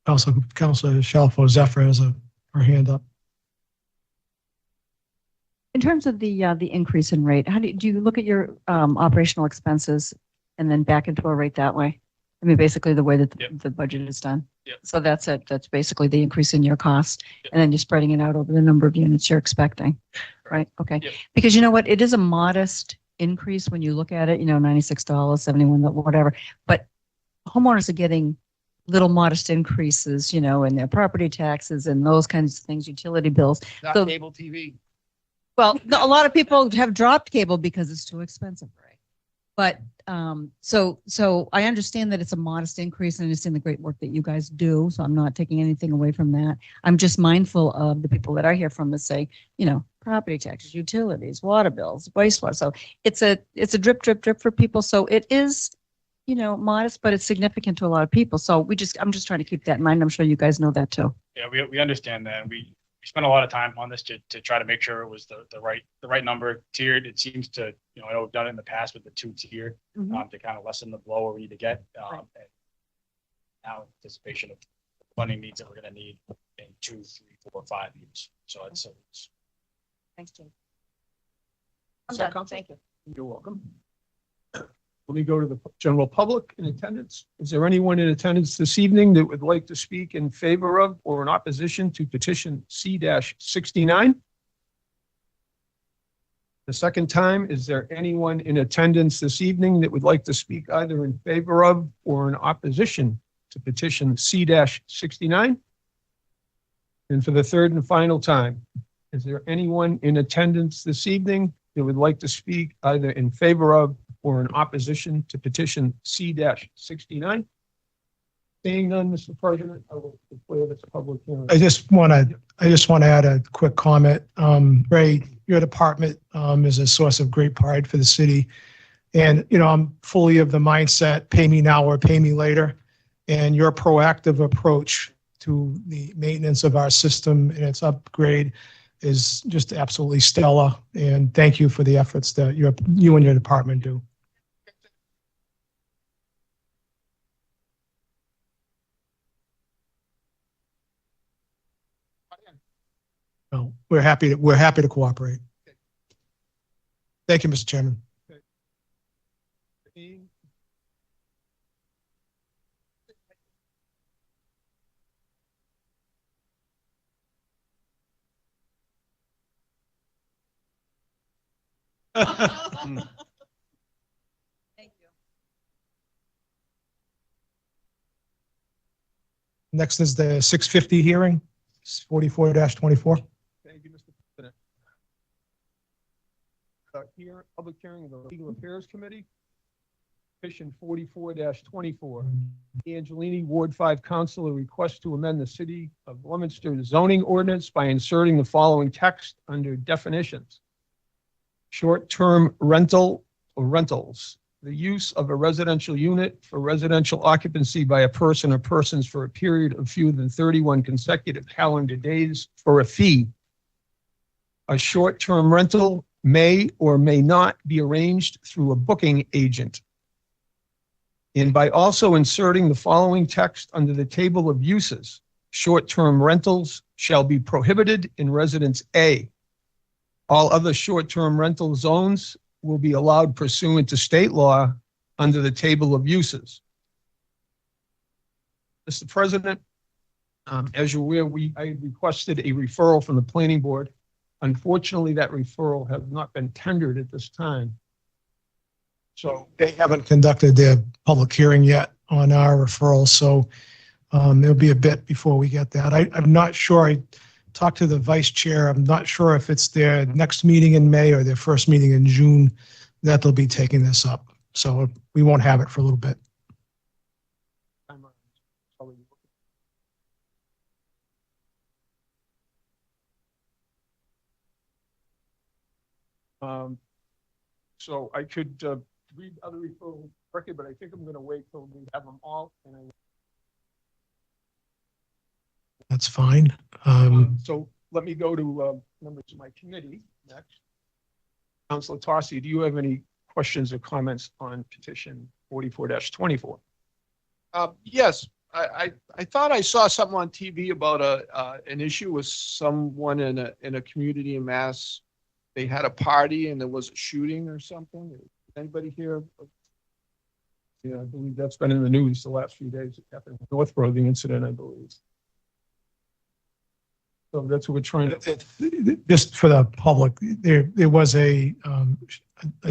Also, Council Shalfo Zephyr has her hand up. In terms of the increase in rate, how do you look at your operational expenses and then back into a rate that way? I mean, basically the way that Yep. the budget is done. Yep. So that's it. That's basically the increase in your cost. Yep. And then you're spreading it out over the number of units you're expecting. Right? Okay. Yep. Because you know what? It is a modest increase when you look at it, $96, 71, whatever. But homeowners are getting little modest increases, in their property taxes and those kinds of things, utility bills. Not So- cable TV. Well, a lot of people have dropped cable because it's too expensive, right? But so I understand that it's a modest increase and I understand the great work that you guys do. So I'm not taking anything away from that. I'm just mindful of the people that I hear from that say, you know, property taxes, utilities, water bills, wastewater. So it's a drip, drip, drip for people. So it is, you know, modest, but it's significant to a lot of people. So I'm just trying to keep that in mind. I'm sure you guys know that too. Yeah, we understand that. We spent a lot of time on this to try to make sure it was the right number tiered. It seems to, you know, I know we've done it in the past with the 2-tier to kind of lessen the blow where we need to get. And now anticipation of funding needs that we're going to need in 2, 3, 4, 5 years. So it's Thanks, Jim. Is I'm that done. council? Thank you. You're welcome. Let me go to the general public in attendance. Is there anyone in attendance this evening that would like to speak in favor of or in opposition to petition C-69? The second time, is there anyone in attendance this evening that would like to speak either in favor of or in opposition to petition C-69? And for the third and final time, is there anyone in attendance this evening that would like to speak either in favor of or in opposition to petition C-69? Seeing none, Mr. President, I will declare this a public hearing. I just want to add a quick comment. Ray, your department is a source of great pride for the city. And, you know, I'm fully of the mindset, pay me now or pay me later. And your proactive approach to the maintenance of our system and its upgrade is just absolutely stellar. And thank you for the efforts that you and your department do. No, we're happy to cooperate. Thank you, Mr. Chairman. Thank you. Next is the 650 hearing, 44-24. Thank you, Mr. President. Here, public hearing of the Legal Affairs Committee. Petition 44-24. Angelini, Ward 5 Councilor, requests to amend the City of Leominster zoning ordinance by inserting the following text under definitions. Short-term rental or rentals, the use of a residential unit for residential occupancy by a person or persons for a period of fewer than 31 consecutive calendar days for a fee. A short-term rental may or may not be arranged through a booking agent. And by also inserting the following text under the table of uses, short-term rentals shall be prohibited in Residence A. All other short-term rental zones will be allowed pursuant to state law under the table of uses. Mr. President, as you're aware, I requested a referral from the planning board. Unfortunately, that referral has not been tendered at this time. So they haven't conducted their public hearing yet on our referral. So it'll be a bit before we get that. I'm not sure. I talked to the vice chair. I'm not sure if it's their next meeting in May or their first meeting in June that they'll be taking this up. So we won't have it for a little bit. So I could read other referral record, but I think I'm going to wait till we have them all. And That's fine. so let me go to members of my committee next. Councilor Tossi, do you have any questions or comments on petition 44-24? Yes, I thought I saw something on TV about an issue with someone in a community in Mass. They had a party and there was a shooting or something. Anybody here? Yeah, I believe that's been in the news the last few days. It happened in Northborough, the incident, I believe. So that's what we're trying to. Just for the public, there was a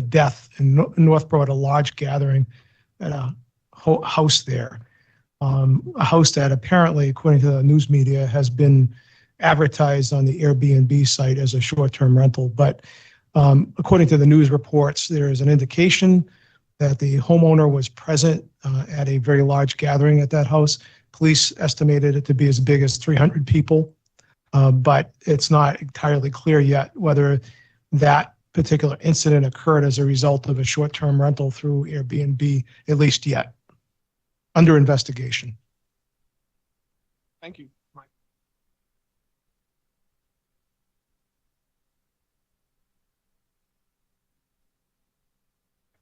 death in Northborough at a large gathering at a house there. A house that apparently, according to the news media, has been advertised on the Airbnb site as a short-term rental. But according to the news reports, there is an indication that the homeowner was present at a very large gathering at that house. Police estimated it to be as big as 300 people, but it's not entirely clear yet whether that particular incident occurred as a result of a short-term rental through Airbnb, at least yet. Under investigation. Thank you, Mike.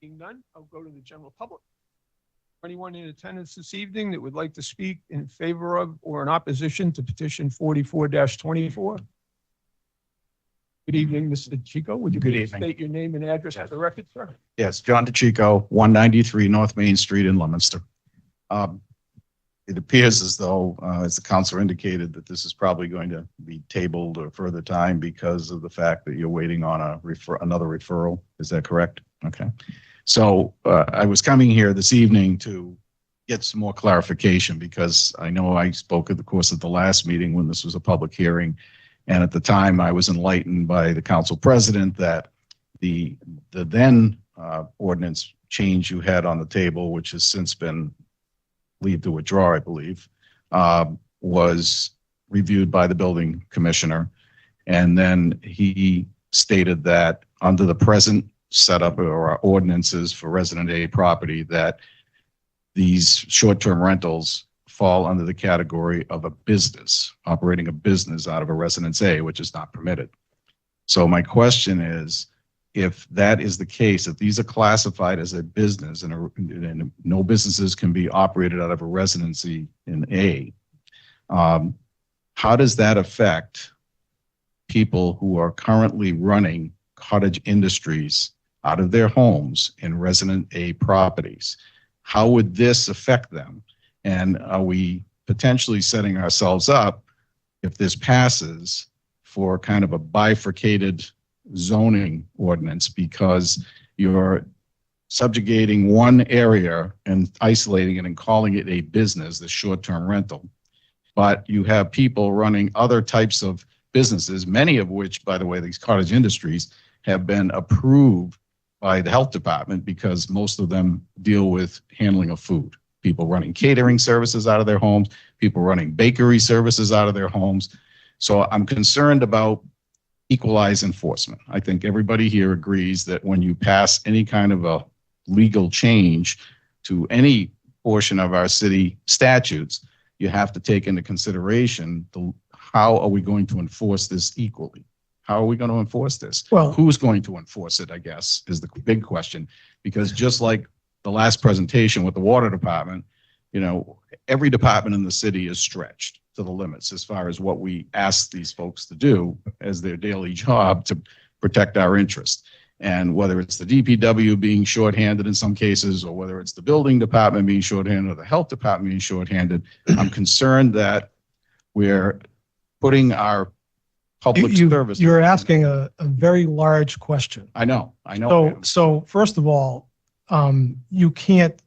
Being none, I'll go to the general public. Anyone in attendance this evening that would like to speak in favor of or in opposition to petition 44-24? Good evening, Mr. Chico. Would you Good please evening. state your name and address for the record, sir? Yes, John DeChico, 193 North Main Street in Leominster. It appears as though, as the councilor indicated, that this is probably going to be tabled a further time because of the fact that you're waiting on another referral. Is that correct? Okay. So I was coming here this evening to get some more clarification because I know I spoke at the course of the last meeting when this was a public hearing. And at the time I was enlightened by the council president that the then ordinance change you had on the table, which has since been leave to withdraw, I believe, was reviewed by the building commissioner. And then he stated that under the present setup or ordinances for resident A property, that these short-term rentals fall under the category of a business, operating a business out of a residence A, which is not permitted. So my question is, if that is the case, if these are classified as a business and no businesses can be operated out of a residency in A, how does that affect people who are currently running cottage industries out of their homes in resident A properties? How would this affect them? And are we potentially setting ourselves up, if this passes, for kind of a bifurcated zoning ordinance, because you're subjugating one area and isolating it and calling it a business, the short-term rental, but you have people running other types of businesses, many of which, by the way, these cottage industries have been approved by the health department because most of them deal with handling of food. People running catering services out of their homes, people running bakery services out of their homes. So I'm concerned about equalized enforcement. I think everybody here agrees that when you pass any kind of a legal change to any portion of our city statutes, you have to take into consideration how are we going to enforce this equally? How are we going to enforce this? Well, who's going to enforce it, I guess, is the big question. Because just like the last presentation with the water department, you know, every department in the city is stretched to the limits as far as what we ask these folks to do as their daily job to protect our interests. And whether it's the DPW being shorthanded in some cases, or whether it's the building department being shorthanded or the health department being shorthanded, I'm concerned that we're putting our public service. You're asking a very large question. I know. So first of all, you can't,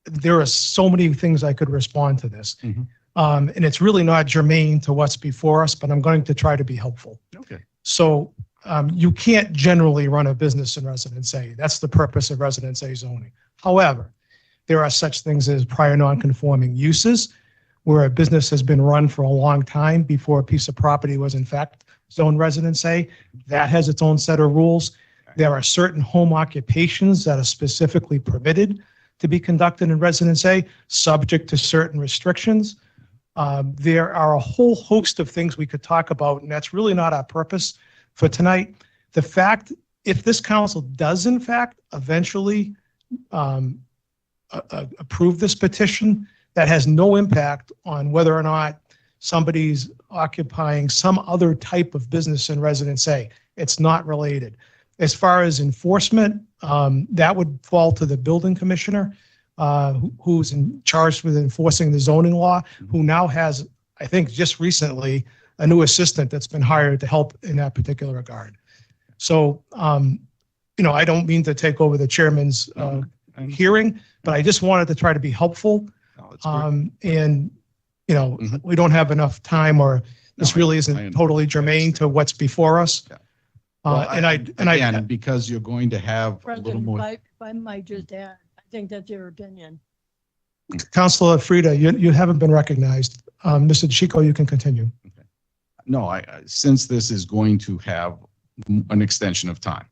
there are so many things I could respond to this. Mhm. And it's really not germane to what's before us, but I'm going to try to be helpful. Okay. So you can't generally run a business in Residence A. That's the purpose of Residence A zoning. However, there are such things as prior non-conforming uses, where a business has been run for a long time before a piece of property was in fact zoned Residence A. That has its own set of rules. There are certain home occupations that are specifically permitted to be conducted in Residence A, subject to certain restrictions. There are a whole host of things we could talk about, and that's really not our purpose for tonight. The fact, if this council does in fact eventually approve this petition, that has no impact on whether or not somebody's occupying some other type of business in Residence A. It's not related. As far as enforcement, that would fall to the building commissioner, who's in charge with enforcing the zoning law, who now has, I think just recently, a new assistant that's been hired to help in that particular regard. So, you know, I don't mean to take over the chairman's hearing, but I just wanted to try to be helpful. And, you know, we don't have enough time, or this really isn't totally germane to what's before us. Well, and because you're going to have a little President, more. I might just add, I think that's your opinion. Councilor Frida, you haven't been recognized. Mr. Chico, you can continue. No, since this is going to have an extension of time,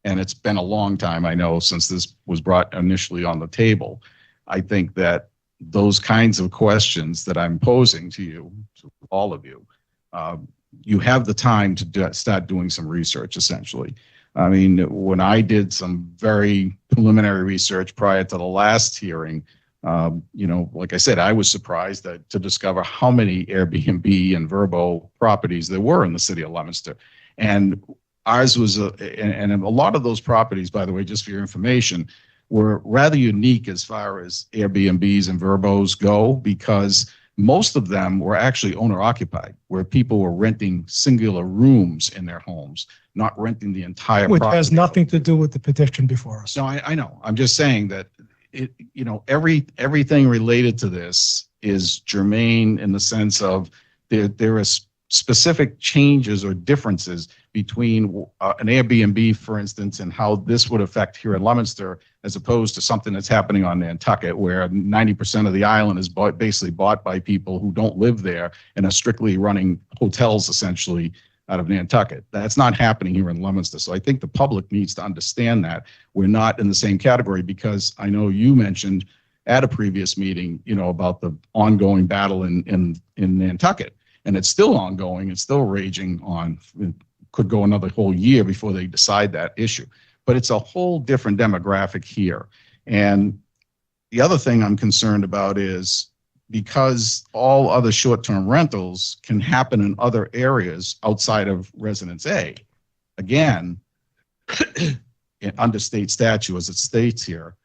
and it's been a long time, I know, since this was brought initially on the table, I think that those kinds of questions that I'm posing to you, to all of you, you have the time to start doing some research, essentially. I mean, when I did some very preliminary research prior to the last hearing, you know, like I said, I was surprised to discover how many Airbnb and Vrbo properties there were in the city of Leominster. And ours was, and a lot of those properties, by the way, just for your information, were rather unique as far as Airbnbs and Vrbos go, because most of them were actually owner occupied, where people were renting singular rooms in their homes, not renting the entire Which property. has nothing to do with the petition before us. No, I know. I'm just saying that you know, everything related to this is germane in the sense of there is specific changes or differences between an Airbnb, for instance, and how this would affect here in Leominster, as opposed to something that's happening on Nantucket, where 90% of the island is basically bought by people who don't live there and are strictly running hotels, essentially, out of Nantucket. That's not happening here in Leominster. So I think the public needs to understand that we're not in the same category, because I know you mentioned at a previous meeting, you know, about the ongoing battle in Nantucket, and it's still ongoing. It's still raging on. It could go another whole year before they decide that issue, but it's a whole different demographic here. And the other thing I'm concerned about is, because all other short-term rentals can happen in other areas outside of Residence A. Again, under state statute, as it states here,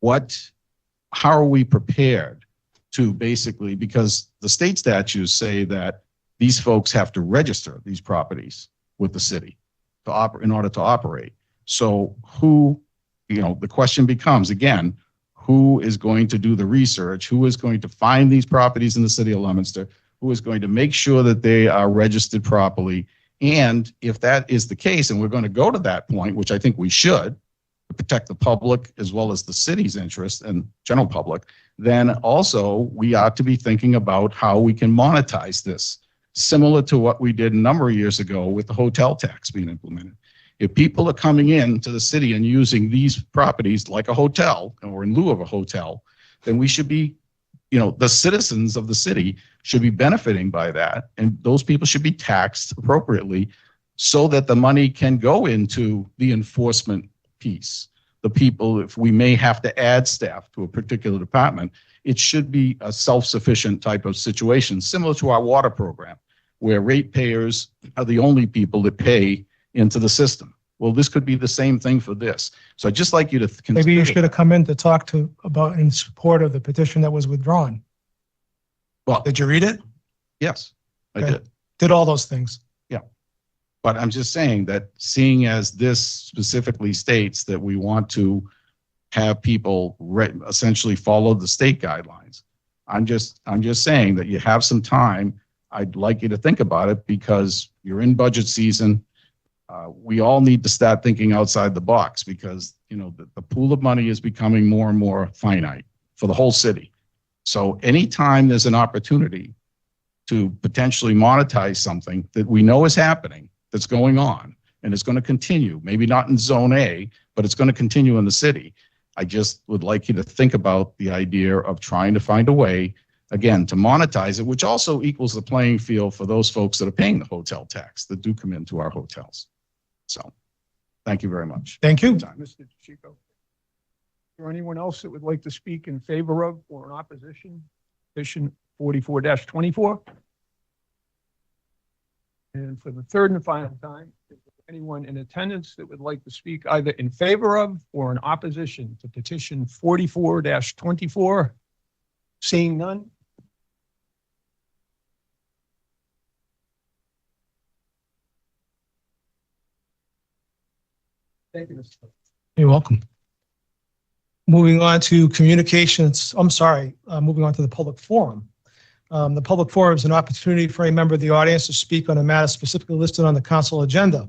how are we prepared to basically, because the state statutes say that these folks have to register these properties with the city in order to operate. So who, you know, the question becomes, again, who is going to do the research? Who is going to find these properties in the city of Leominster? Who is going to make sure that they are registered properly? And if that is the case, and we're going to go to that point, which I think we should, to protect the public as well as the city's interest and general public, then also we ought to be thinking about how we can monetize this, similar to what we did a number of years ago with the hotel tax being implemented. If people are coming in to the city and using these properties like a hotel or in lieu of a hotel, then we should be, you know, the citizens of the city should be benefiting by that. And those people should be taxed appropriately so that the money can go into the enforcement piece. The people, if we may have to add staff to a particular department, it should be a self-sufficient type of situation, similar to our water program, where ratepayers are the only people that pay into the system. Well, this could be the same thing for this. So I'd just like you to consider. Maybe you should have come in to talk about in support of the petition that was withdrawn. Well, Did you read it? yes, I Okay. did. Did all those things? Yeah. But I'm just saying that, seeing as this specifically states that we want to have people essentially follow the state guidelines, I'm just saying that you have some time. I'd like you to think about it, because you're in budget season. We all need to start thinking outside the box, because, you know, the pool of money is becoming more and more finite for the whole city. So anytime there's an opportunity to potentially monetize something that we know is happening, that's going on, and it's going to continue, maybe not in Zone A, but it's going to continue in the city. I just would like you to think about the idea of trying to find a way, again, to monetize it, which also equals the playing field for those folks that are paying the hotel tax that do come into our hotels. So, thank you very much. Thank you. Mr. Chico. Is there anyone else that would like to speak in favor of or in opposition? Petition 44-24. And for the third and final time, is there anyone in attendance that would like to speak either in favor of or in opposition to petition 44-24? Seeing none? Thank you, Mr. You're welcome. Moving on to communications, moving on to the public forum. The public forum is an opportunity for a member of the audience to speak on a matter specifically listed on the council agenda.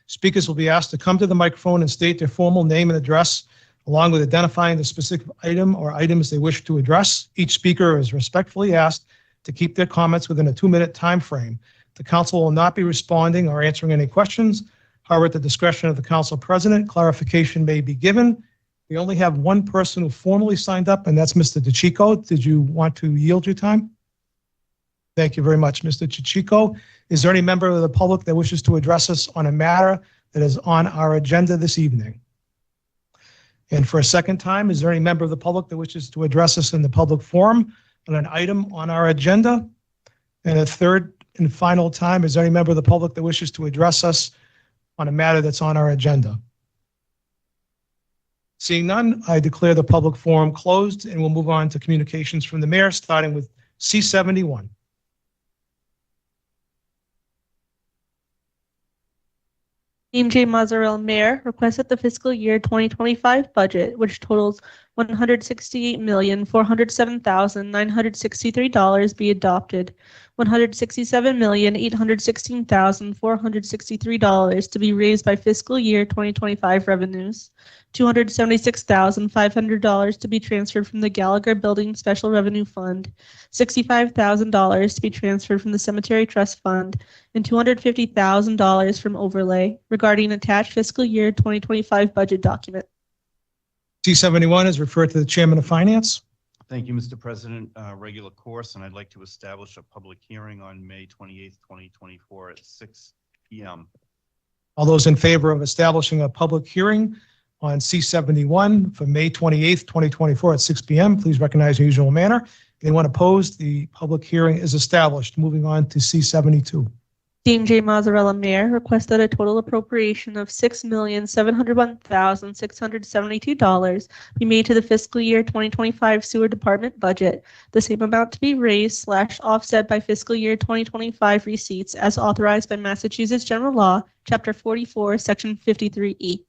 Speakers will be asked to come to the microphone and state their formal name and address along with identifying the specific item or items they wish to address. Each speaker is respectfully asked to keep their comments within a 2-minute time frame. The council will not be responding or answering any questions. However, at the discretion of the council president, clarification may be given. We only have one person who formally signed up, and that's Mr. DeCicco. Did you want to yield your time? Thank you very much, Mr. DeCicco. Is there any member of the public that wishes to address us on a matter that is on our agenda this evening? And for a second time, is there any member of the public that wishes to address us in the public forum on an item on our agenda? And a third and final time, is there any member of the public that wishes to address us on a matter that's on our agenda? Seeing none, I declare the public forum closed, and we'll move on to communications from the mayor, starting with C71. Dean J. Mazzarella, Mayor, requests that the fiscal year 2025 budget, which totals $168,407,963, be adopted. $167,816,463 to be raised by fiscal year 2025 revenues. $276,500 to be transferred from the Gallagher Building Special Revenue Fund, $65,000 to be transferred from the Cemetery Trust Fund, and $250,000 from overlay regarding attached fiscal year 2025 budget document. C71 is referred to the Chairman of Finance. Thank you, Mr. President. Regular course, and I'd like to establish a public hearing on May 28th, 2024 at 6 p.m. All those in favor of establishing a public hearing on C71 for May 28th, 2024 at 6 p.m., please recognize the usual manner. Anyone opposed? The public hearing is established. Moving on to C72. Dean J. Mazzarella, Mayor, requests that a total appropriation of $6,701,672 be made to the fiscal year 2025 Sewer Department budget, the same amount to be raised / offset by fiscal year 2025 receipts as authorized by Massachusetts General Law, Chapter 44, Section 53E.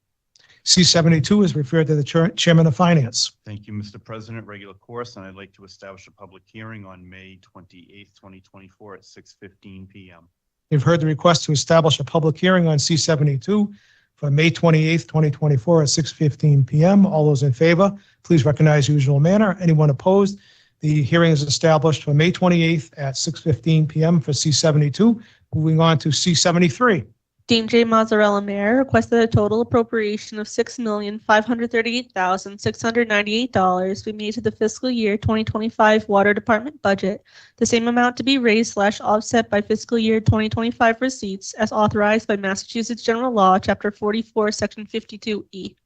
C72 is referred to the Chairman of Finance. Thank you, Mr. President. Regular course, and I'd like to establish a public hearing on May 28th, 2024 at 6:15 p.m. You've heard the request to establish a public hearing on C72 for May 28th, 2024 at 6:15 p.m. All those in favor, please recognize the usual manner. Anyone opposed? The hearing is established for May 28th at 6:15 p.m. for C72. Moving on to C73. Dean J. Mazzarella, Mayor, requested a total appropriation of $6,538,698 be made to the fiscal year 2025 Water Department budget, the same amount to be raised / offset by fiscal year 2025 receipts as authorized by Massachusetts General Law, Chapter 44, Section 52E.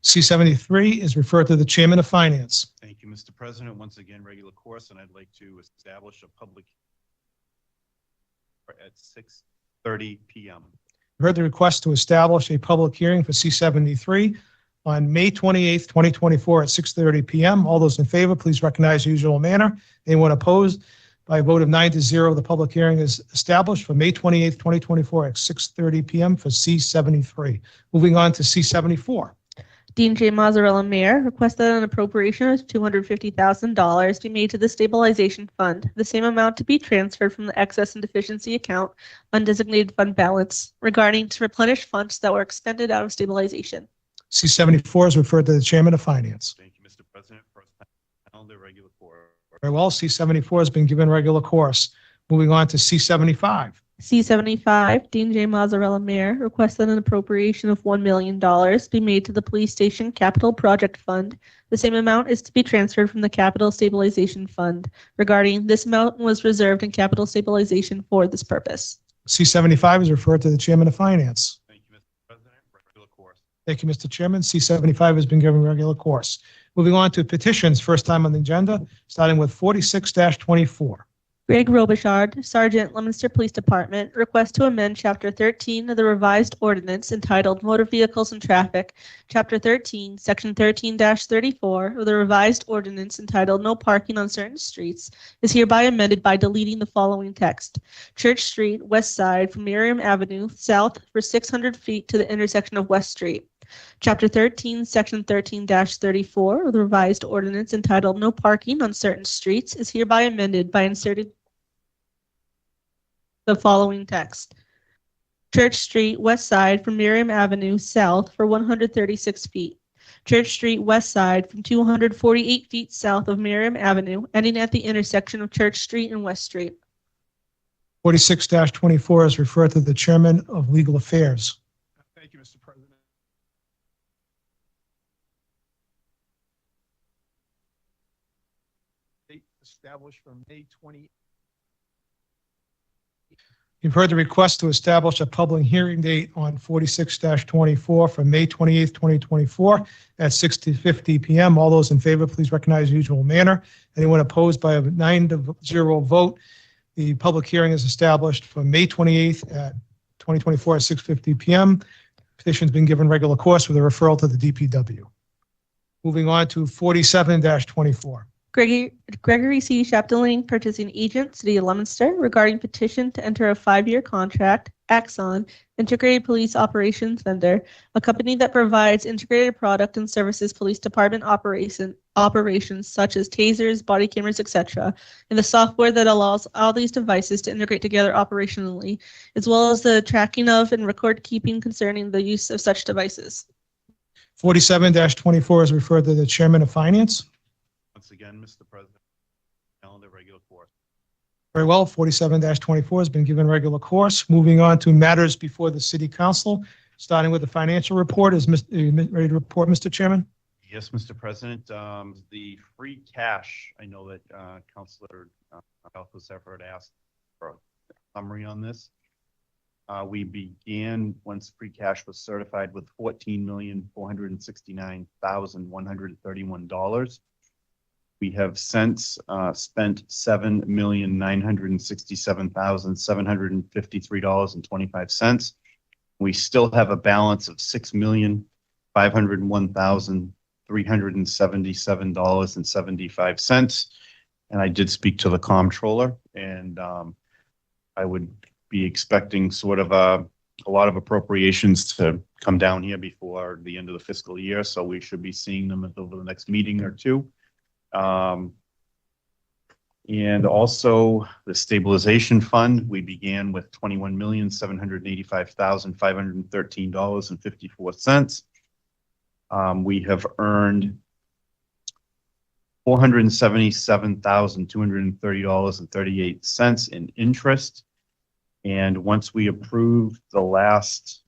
C73 is referred to the Chairman of Finance. Thank you, Mr. President. Once again, regular course, and I'd like to establish a public at 6:30 p.m. Heard the request to establish a public hearing for C73 on May 28th, 2024 at 6:30 p.m. All those in favor, please recognize the usual manner. Anyone opposed? By a vote of 9-0, the public hearing is established for May 28th, 2024 at 6:30 p.m. for C73. Moving on to C74. Dean J. Mazzarella, Mayor, requests that an appropriation of $250,000 be made to the stabilization fund, the same amount to be transferred from the excess and deficiency account, undesignated fund balance, regarding to replenish funds that were expended out of stabilization. C74 is referred to the Chairman of Finance. Thank you, Mr. President. First time calendar regular course. Very well, C74 has been given regular course. Moving on to C75. C75, Dean J. Mazzarella, Mayor, requests that an appropriation of $1 million be made to the Police Station Capital Project Fund. The same amount is to be transferred from the Capital Stabilization Fund. Regarding this amount was reserved in capital stabilization for this purpose. C75 is referred to the Chairman of Finance. Thank you, Mr. President. Regular course. Thank you, Mr. Chairman. C75 has been given regular course. Moving on to petitions, first time on the agenda, starting with 46-24. Greg Robichaud, Sergeant, Leominster Police Department, requests to amend Chapter 13 of the revised ordinance entitled Motor Vehicles and Traffic, Chapter 13, Section 13-34 of the revised ordinance entitled No Parking on Certain Streets is hereby amended by deleting the following text. Church Street, west side from Miriam Avenue, south for 600 feet to the intersection of West Street. Chapter 13, Section 13-34 of the revised ordinance entitled No Parking on Certain Streets is hereby amended by inserting the following text. Church Street, west side from Miriam Avenue, south for 136 feet. Church Street West Side from 248 feet south of Merriam Avenue, ending at the intersection of Church Street and West Street. 46-24 is referred to the Chairman of Legal Affairs. Thank you, Mr. President. Date established for May 20. You've heard the request to establish a public hearing date on 46-24 for May 28th, 2024 at 6:50 p.m. All those in favor, please recognize the usual manner. Anyone opposed by a 9-0 vote? The public hearing is established for May 28th at 2024 at 6:50 p.m. Petition's been given regular course with a referral to the DPW. Moving on to 47-24. Gregory C. Chapdelaine, purchasing agent, City of Leominster, regarding petition to enter a 5-year contract, Axon, integrated police operations vendor, a company that provides integrated product and services police department operations such as tasers, body cameras, etc., and the software that allows all these devices to integrate together operationally, as well as the tracking of and record keeping concerning the use of such devices. 47-24 is referred to the Chairman of Finance. Once again, Mr. President, calendar regular course. Very well, 47-24 has been given regular course. Moving on to matters before the City Council, starting with the financial report. Are you ready to report, Mr. Chairman? Yes, Mr. President. The free cash, I know that Councilor Alcazar asked for a summary on this. We began, once free cash was certified, with $14,469,131. We have since spent $7,967,753.25. We still have a balance of $6,501,377.75. And I did speak to the comptroller, and I would be expecting sort of a lot of appropriations to come down here before the end of the fiscal year. So we should be seeing them over the next meeting or two. And also the stabilization fund, we began with $21,785,513.54. We have earned $477,230.38 in interest. And once we approved the last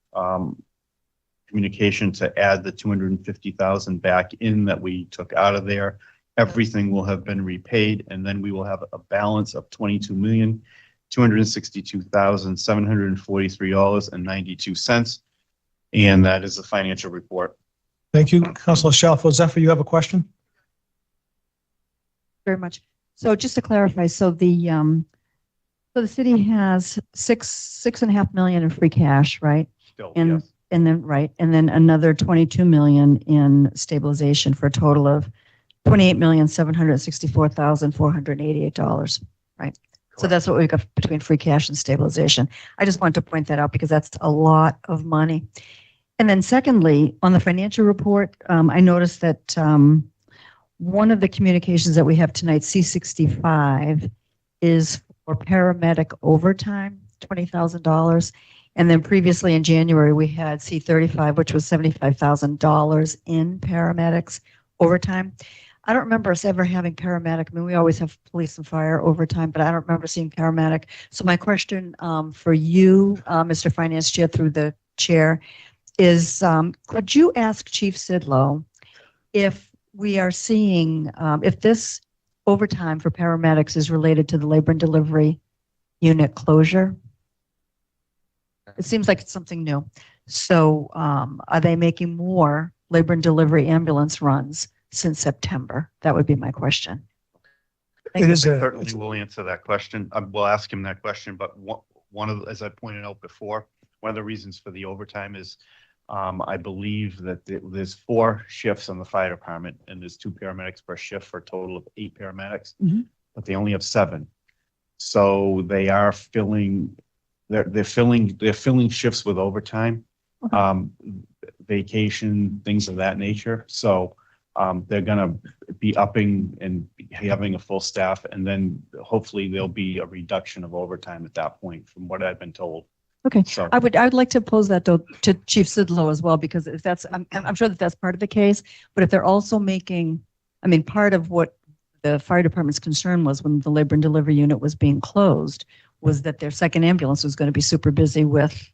communication to add the 250,000 back in that we took out of there, everything will have been repaid, and then we will have a balance of $22,262,743.92. And that is the financial report. Thank you. Councilor Shalfo-Zephyr, you have a question? Very much. So just to clarify, so the city has $6.5 million in free cash, right? Still, And yes. and then and then another 22 million in stabilization for a total of $28,764,488, right? So that's what we got between free cash and stabilization. I just wanted to point that out because that's a lot of money. And then secondly, on the financial report, I noticed that one of the communications that we have tonight, C65, is for paramedic overtime, $20,000. And then previously in January, we had C35, which was $75,000 in paramedics overtime. I don't remember us ever having paramedic. I mean, we always have police and fire overtime, but I don't remember seeing paramedic. So my question for you, Mr. Finance Chair, through the chair, is could you ask Chief Sidlow if we are seeing, if this overtime for paramedics is related to the labor and delivery unit closure? It seems like it's something new. So are they making more labor and delivery ambulance runs since September? That would be my question. It is Certainly will answer that question. We'll ask him that question, but one of, as I pointed out before, one of the reasons for the overtime is I believe that there's 4 shifts on the fire department, and there's 2 paramedics per shift for a total of 8 paramedics, but they only have 7. So they are filling, they're filling shifts with overtime, vacation, things of that nature. So they're going to be upping and having a full staff, and then hopefully there'll be a reduction of overtime at that point, from what I've been told. Okay. So, I'd like to pose that though to Chief Sidlow as well, because if that's, I'm sure that that's part of the case, but if they're also making, I mean, part of what the fire department's concern was when the labor and delivery unit was being closed was that their second ambulance was going to be super busy with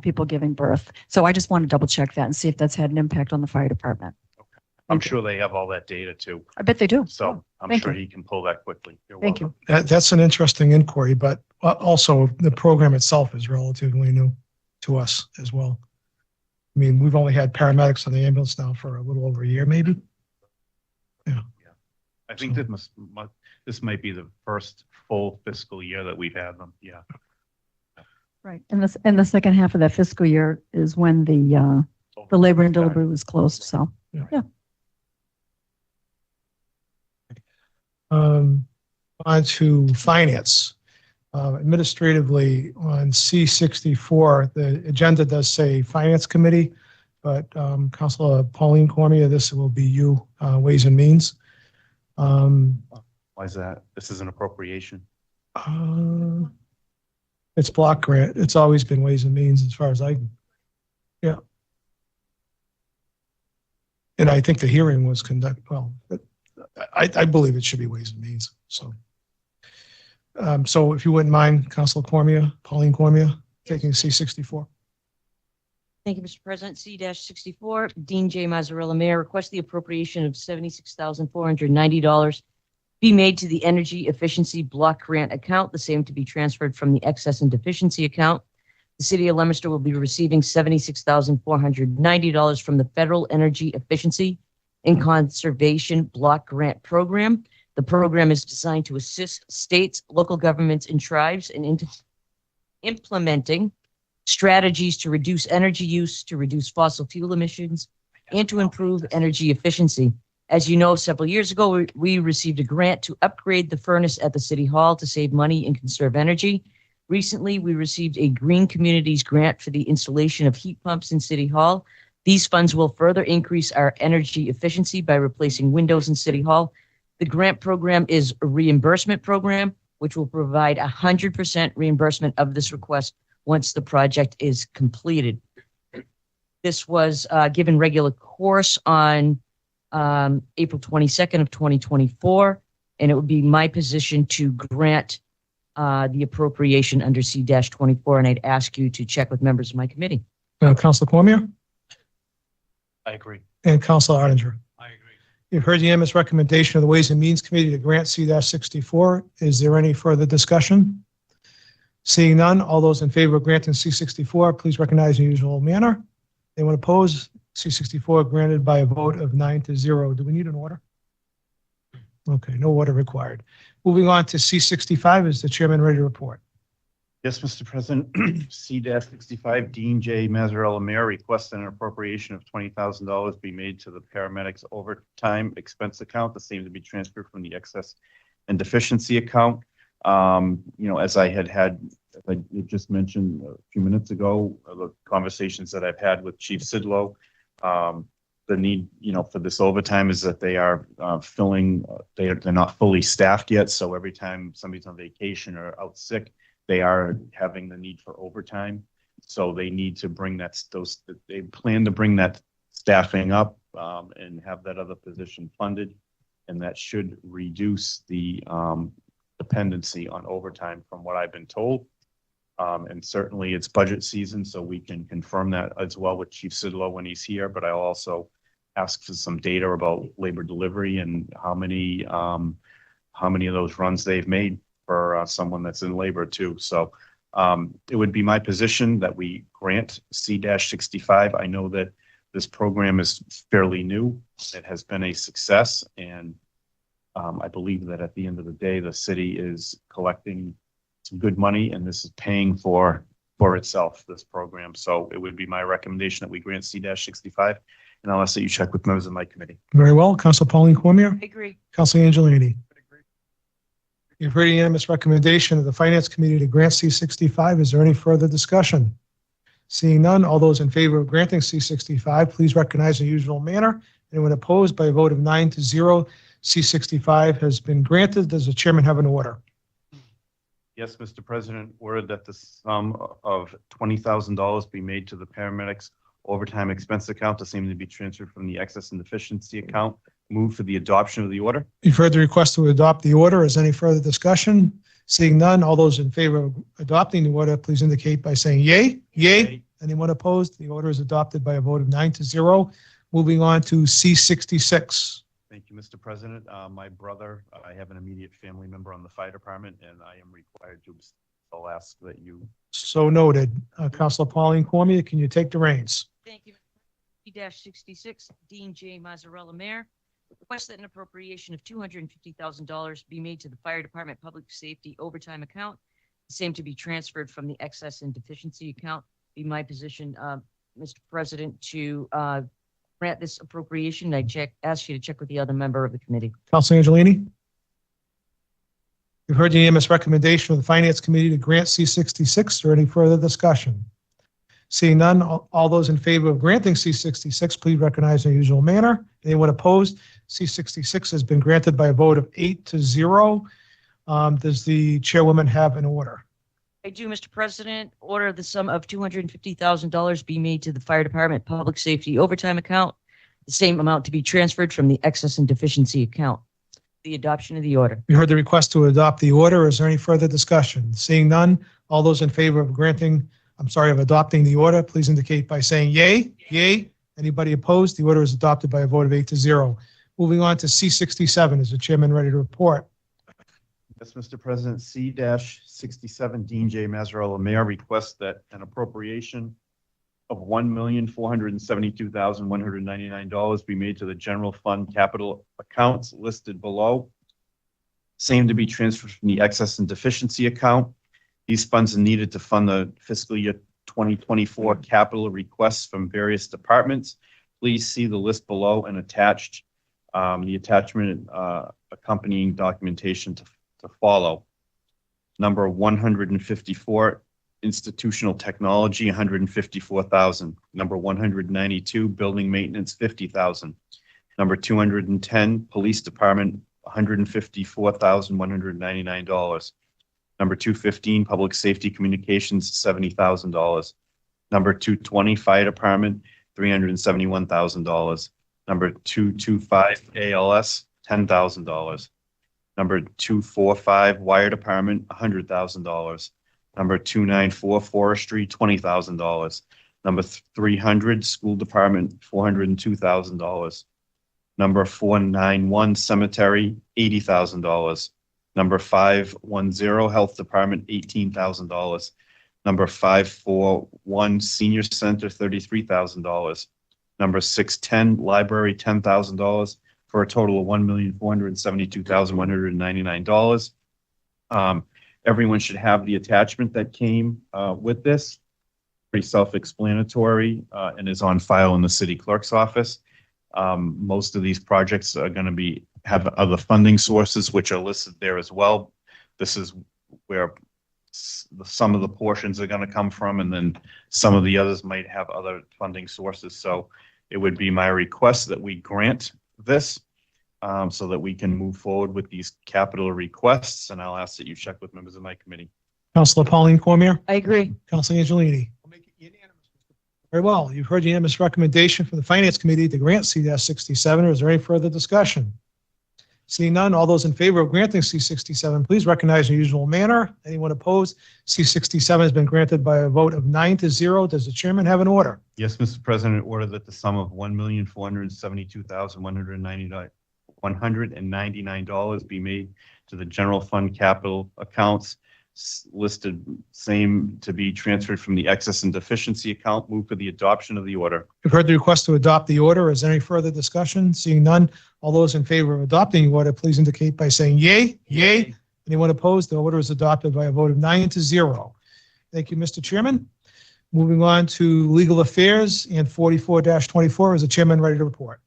people giving birth. So I just want to double check that and see if that's had an impact on the fire department. I'm sure they have all that data too. I bet they do. So I'm thank sure you. he can pull that quickly. You're Thank welcome. you. That's an interesting inquiry, but also the program itself is relatively new to us as well. I mean, we've only had paramedics on the ambulance now for a little over a year, maybe. I think that this might be the first full fiscal year that we've had them. Yeah. Right. And the second half of that fiscal year is when the labor and delivery was closed. So, yeah. On to finance. Administratively, on C64, the agenda does say Finance Committee, but Councilor Pauline Cormier, this will be you, Ways and Means. Why is that? This is an appropriation. It's block grant. It's always been Ways and Means as far as I can. Yeah. And I think the hearing was conducted, well, I believe it should be Ways and Means, so. So if you wouldn't mind, Councilor Cormier, Pauline Cormier, taking C64. Thank you, Mr. President. C-64, Dean J. Mazzarella, Mayor, request the appropriation of $76,490 be made to the Energy Efficiency Block Grant account, the same to be transferred from the Excess and Deficiency account. The City of Leominster will be receiving $76,490 from the Federal Energy Efficiency and Conservation Block Grant Program. The program is designed to assist states, local governments, and tribes in implementing strategies to reduce energy use, to reduce fossil fuel emissions, and to improve energy efficiency. As you know, several years ago, we received a grant to upgrade the furnace at the City Hall to save money and conserve energy. Recently, we received a Green Communities grant for the installation of heat pumps in City Hall. These funds will further increase our energy efficiency by replacing windows in City Hall. The grant program is a reimbursement program, which will provide 100% reimbursement of this request once the project is completed. This was given regular course on April 22nd of 2024, and it would be my position to grant the appropriation under C-24, and I'd ask you to check with members of my committee. Councilor Cormier I agree. and Councilor Arndinger. I agree. You've heard the unanimous recommendation of the Ways and Means Committee to grant C-64. Is there any further discussion? Seeing none, all those in favor of granting C-64, please recognize in the usual manner. Anyone opposed? C-64 granted by a vote of 9-0. Do we need an order? Okay, no order required. Moving on to C-65, is the chairman ready to report? Yes, Mr. President, C-65 Dean J. Mazzarella Mayor requested an appropriation of $20,000 be made to the paramedics overtime expense account, the same to be transferred from the excess and deficiency account. As I just mentioned a few minutes ago, the conversations that I've had with Chief Sidlow, the need, for this overtime is that they are they're not fully staffed yet. So every time somebody's on vacation or out sick, they are having the need for overtime. So they need to bring they plan to bring that staffing up and have that other position funded. And that should reduce the dependency on overtime from what I've been told. And certainly it's budget season, so we can confirm that as well with Chief Sidlow when he's here. But I'll also ask for some data about labor delivery and how many of those runs they've made for someone that's in labor too. So it would be my position that we grant C-65. I know that this program is fairly new. It has been a success, and I believe that at the end of the day, the city is collecting some good money, and this is paying for itself, this program. So it would be my recommendation that we grant C-65, and I'll ask that you check with members of my committee. Very well. Councilor Pauline Cormier? I agree. Councilor Angelini? You've heard the unanimous recommendation of the Finance Committee to grant C-65. Is there any further discussion? Seeing none, all those in favor of granting C-65, please recognize in the usual manner. Anyone opposed? By a vote of 9-0, C-65 has been granted. Does the chairman have an order? Yes, Mr. President. C-65 Dean J. Mazzarella Mayor requested an appropriation of $20,000 be made to the paramedics overtime expense account, the same to be transferred from the excess and deficiency account. The City of Leominster will be receiving $76,490 be made to the Energy Efficiency Block Grant account, the same to be transferred from the Excess and Deficiency account. The City of Leominster will be receiving $76,490 from the Federal Energy Efficiency and Conservation Block Grant Program. The program is designed to assist states, local governments, and tribes in implementing strategies to reduce energy use, to reduce fossil fuel emissions, and to improve energy efficiency. As you know, several years ago, we Yes, Mr. President, ordered that the sum of $20,000 be made to the paramedics overtime expense account, the same to be transferred from the excess and deficiency account. Move for the adoption of the order. You've heard the request to adopt the order. Is any further discussion? Seeing none, all those in favor of adopting the order, please indicate by saying yay. Yay. Anyone opposed? The order is adopted by a vote of 9-0. Moving on to C66. Thank you, Mr. President. My brother, I have an immediate family member on the fire department, and I am required to, I'll ask that you. So noted. Councilor Pauline Cormier, can you take the reins? Thank you. P-66, Dean J. Mazzarella, Mayor. Request that an appropriation of $250,000 be made to the Fire Department Public Safety Overtime Account, the same to be transferred from the Excess and Deficiency Account. Be my position, Mr. President, to grant this appropriation. Ask you to check with the other member of the committee. Councilor Angelini? You've heard the unanimous recommendation of the Finance Committee to grant C66. Or any further discussion? Seeing none, all those in favor of granting C66, please recognize in the usual manner. Anyone opposed? C66 has been granted by a vote of 8-0. Does the chairwoman have an order? I do, Mr. President. Order the sum of $250,000 be made to the Fire Department Public Safety Overtime Account, the same amount to be transferred from the Excess and Deficiency Account. The adoption of the order. You heard the request to adopt the order. Is there any further discussion? Seeing none, all those in favor of adopting the order, please indicate by saying yay. Yay. Anybody opposed? The order is adopted by a vote of 8-0. Moving on to C67. Is the chairman ready to report? Yes, Mr. President, C-67, Dean J. Mazzarella, Mayor, requests that an appropriation of $1,472,199 be made to the general fund capital accounts listed below. Same to be transferred from the excess and deficiency account. These funds are needed to fund the fiscal year 2024 capital requests from various departments. Please see the list below and attached the attachment accompanying documentation to follow. Number 154, institutional technology, $154,000. Number 192, building maintenance, $50,000. Number 210, police department, $154,199. Number 215, public safety communications, $70,000. Number 220, fire department, $371,000. Number 225, ALS, $10,000. Number 245, wire department, $100,000. Number 294, forestry, $20,000. Number 300, school department, $402,000. Number 491, cemetery, $80,000. Number 510, health department, $18,000. Number 541, senior center, $33,000. Number 610, library, $10,000, for a total of $1,472,199. Everyone should have the attachment that came with this. Pretty self-explanatory and is on file in the city clerk's office. Most of these projects are going to have other funding sources, which are listed there as well. This is where some of the portions are going to come from, and then some of the others might have other funding sources. So it would be my request that we grant this so that we can move forward with these capital requests. And I'll ask that you check with members of my committee. Councilor Pauline Cormier? I agree. Councilor Angelini? I'll make it unanimous. Very well. You've heard the unanimous recommendation from the Finance Committee to grant C-67. Is there any further discussion? Seeing none, all those in favor of granting C-67, please recognize in the usual manner. Anyone opposed? C-67 has been granted by a vote of 9-0. Does the chairman have an order? Yes, Mr. President, order that the sum of $1,472,199 be made to the general fund capital accounts listed, same to be transferred from the excess and deficiency account. Move for the adoption of the order. You've heard the request to adopt the order. Is there any further discussion? Seeing none, all those in favor of adopting the order, please indicate by saying yay. Yay. Anyone opposed? The order is adopted by a vote of 9-0. Thank you, Mr. Chairman. Moving on to legal affairs and 44-24. Is the chairman ready to report?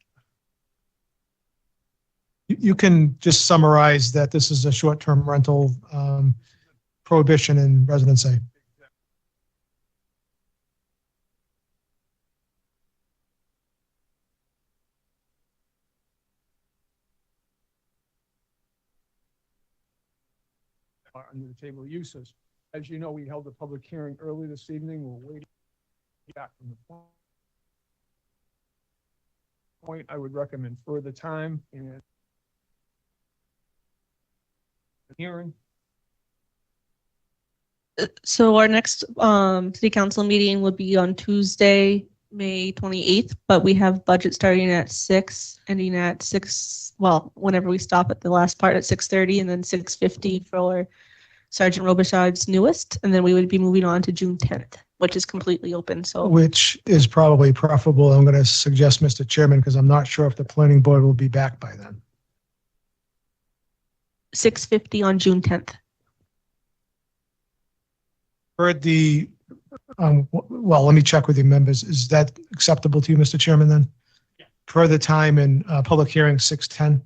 You can just summarize that this is a short-term rental prohibition in Residence A. under the table of uses. As you know, we held a public hearing early this evening. We're waiting back from the point. I would recommend further time and hearing. So our next city council meeting would be on Tuesday, May 28th, but we have budget starting at 6, ending at 6, well, whenever we stop at the last part at 6:30, and then 6:50 for Sergeant Robichaud's newest, and then we would be moving on to June 10th, which is completely open, so. Which is probably preferable. I'm going to suggest, Mr. Chairman, because I'm not sure if the planning board will be back by then. 6:50 on June 10th. Heard the, well, let me check with you members. Is that acceptable to you, Mr. Chairman, then? Yeah. Per the time in public hearing 6:10.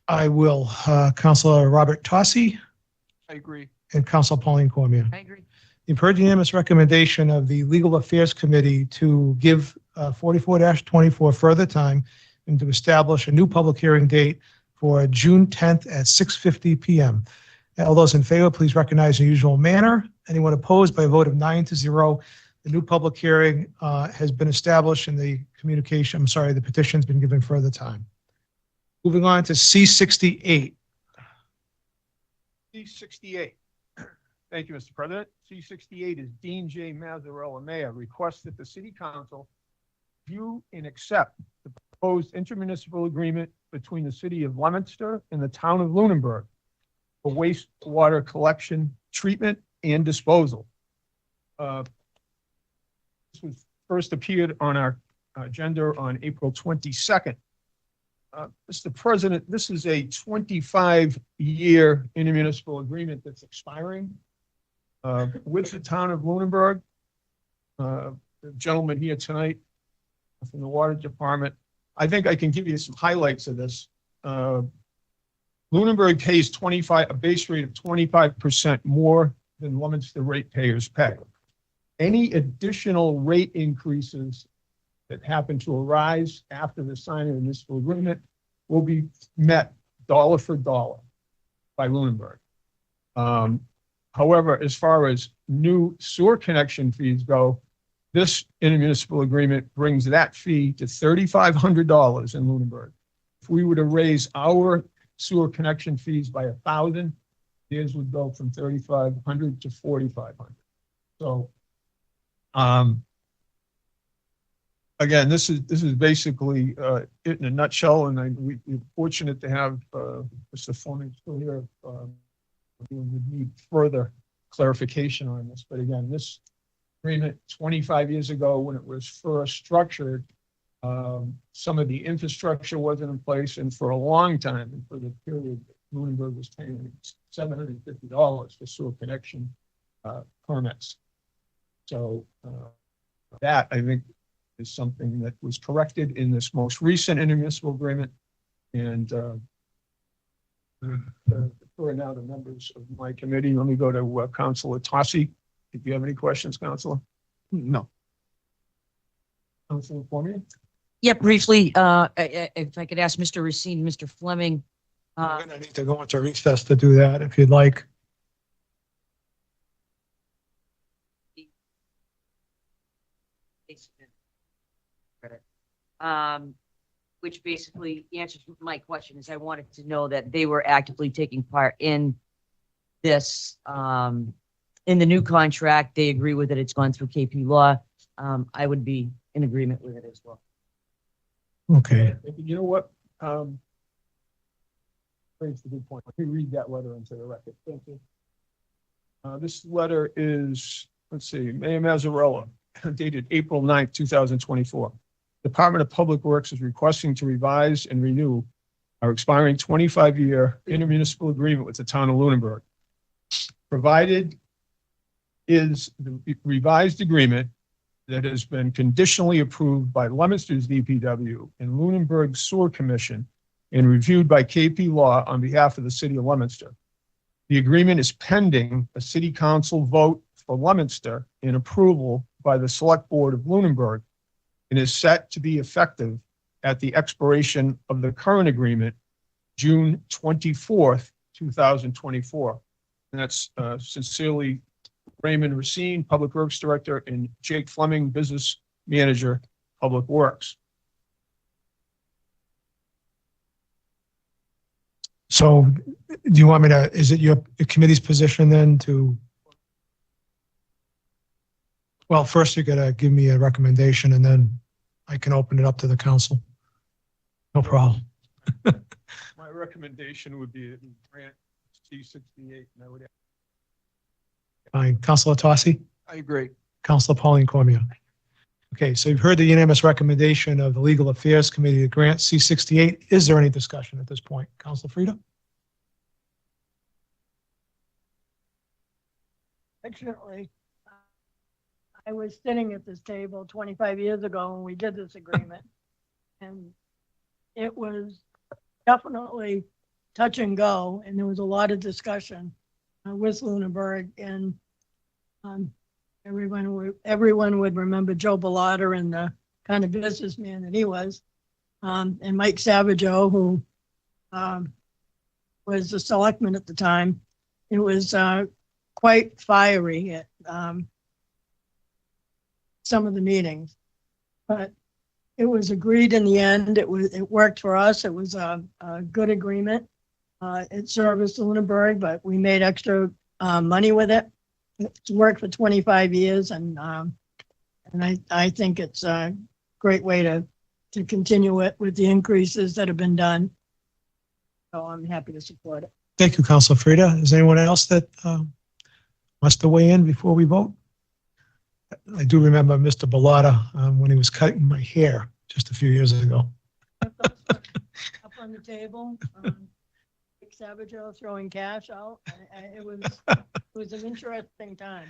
I will, Councilor Robert Tossi I agree. and Councilor Pauline Cormier. I agree. You've heard the unanimous recommendation of the Legal Affairs Committee to give 44-24 further time and to establish a new public hearing date for June 10th at 6:50 p.m. All those in favor, please recognize in the usual manner. Anyone opposed, by a vote of 9-0, the new public hearing has been established and the communication, I'm sorry, the petition's been given further time. Moving on to C68. C68. Thank you, Mr. President. C68 is Dean J. Mazzarella, Mayor, requests that the City Council view and accept the proposed intermunicipal agreement between the City of Leominster and the Town of Lunenburg for wastewater collection, treatment, and disposal. This was first appeared on our agenda on April 22nd. Mr. President, this is a 25-year intermunicipal agreement that's expiring with the Town of Lunenburg. The gentleman here tonight from the Water Department, I think I can give you some highlights of this. Lunenburg pays a base rate of 25% more than Leominster ratepayers pay. Any additional rate increases that happen to arise after the signing of the municipal agreement will be met dollar for dollar by Lunenburg. However, as far as new sewer connection fees go, this intermunicipal agreement brings that fee to $3,500 in Lunenburg. If we were to raise our sewer connection fees by 1,000, theirs would go from 3,500 to 4,500. So, again, this is basically it in a nutshell, and we're fortunate to have Mr. Fleming still here. We would need further clarification on this, but again, this agreement 25 years ago when it was first structured, some of the infrastructure wasn't in place, and for a long time, and for the period, Lunenburg was paying $750 for sewer connection permits. So that, I think, is something that was corrected in this most recent intermunicipal agreement, and for now the members of my committee. Let me go to Councilor Tossi. If you have any questions, Councilor. No. Councilor Cormier. Yeah, briefly, if I could ask Mr. Racine, Mr. Fleming. I'm going to need to go into recess to do that if you'd like. Which basically answers my question, is I wanted to know that they were actively taking part in this, in the new contract. They agree with it. It's gone through KP Law. I would be in agreement with it as well. Okay. You know what? Brings a good point. Let me read that letter into the record. Thank you. This letter is, let's see, Mayor Mazzarella, dated April 9th, 2024. Department of Public Works is requesting to revise and renew our expiring 25-year intermunicipal agreement with the Town of Lunenburg. Provided is the revised agreement that has been conditionally approved by Leominster's DPW and Lunenburg Sewer Commission and reviewed by KP Law on behalf of the City of Leominster. The agreement is pending a City Council vote for Leominster and approval by the Select Board of Lunenburg, and is set to be effective at the expiration of the current agreement, June 24th, 2024. And that's sincerely Raymond Racine, Public Works Director, and Jake Fleming, Business Manager, Public Works. So do you want me to, is it your committee's position then to, well, first you gotta give me a recommendation and then I can open it up to the council. No problem. My recommendation would be that we grant C-68, and I would. Fine. Councilor Tossi, I agree. Councilor Pauline Cormier. Okay, so you've heard the unanimous recommendation of the Legal Affairs Committee to grant C-68. Is there any discussion at this point? Councilor Frida? Fortunately, I was sitting at this table 25 years ago when we did this agreement. And it was definitely touch and go, and there was a lot of discussion with Lunenburg, and everyone would remember Joe Bellotta and the kind of businessman that he was, and Mike Savageau, who was the selectman at the time. It was quite fiery at some of the meetings, but it was agreed in the end. It worked for us. It was a good agreement. It serviced Lunenburg, but we made extra money with it. It's worked for 25 years, and I think it's a great way to continue it with the increases that have been done. So I'm happy to support it. Thank you, Councilor Frida. Is there anyone else that wants to weigh in before we vote? I do remember Mr. Bellotta when he was cutting my hair just a few years ago. Up on the table, Savageau throwing cash out. It was an interesting time.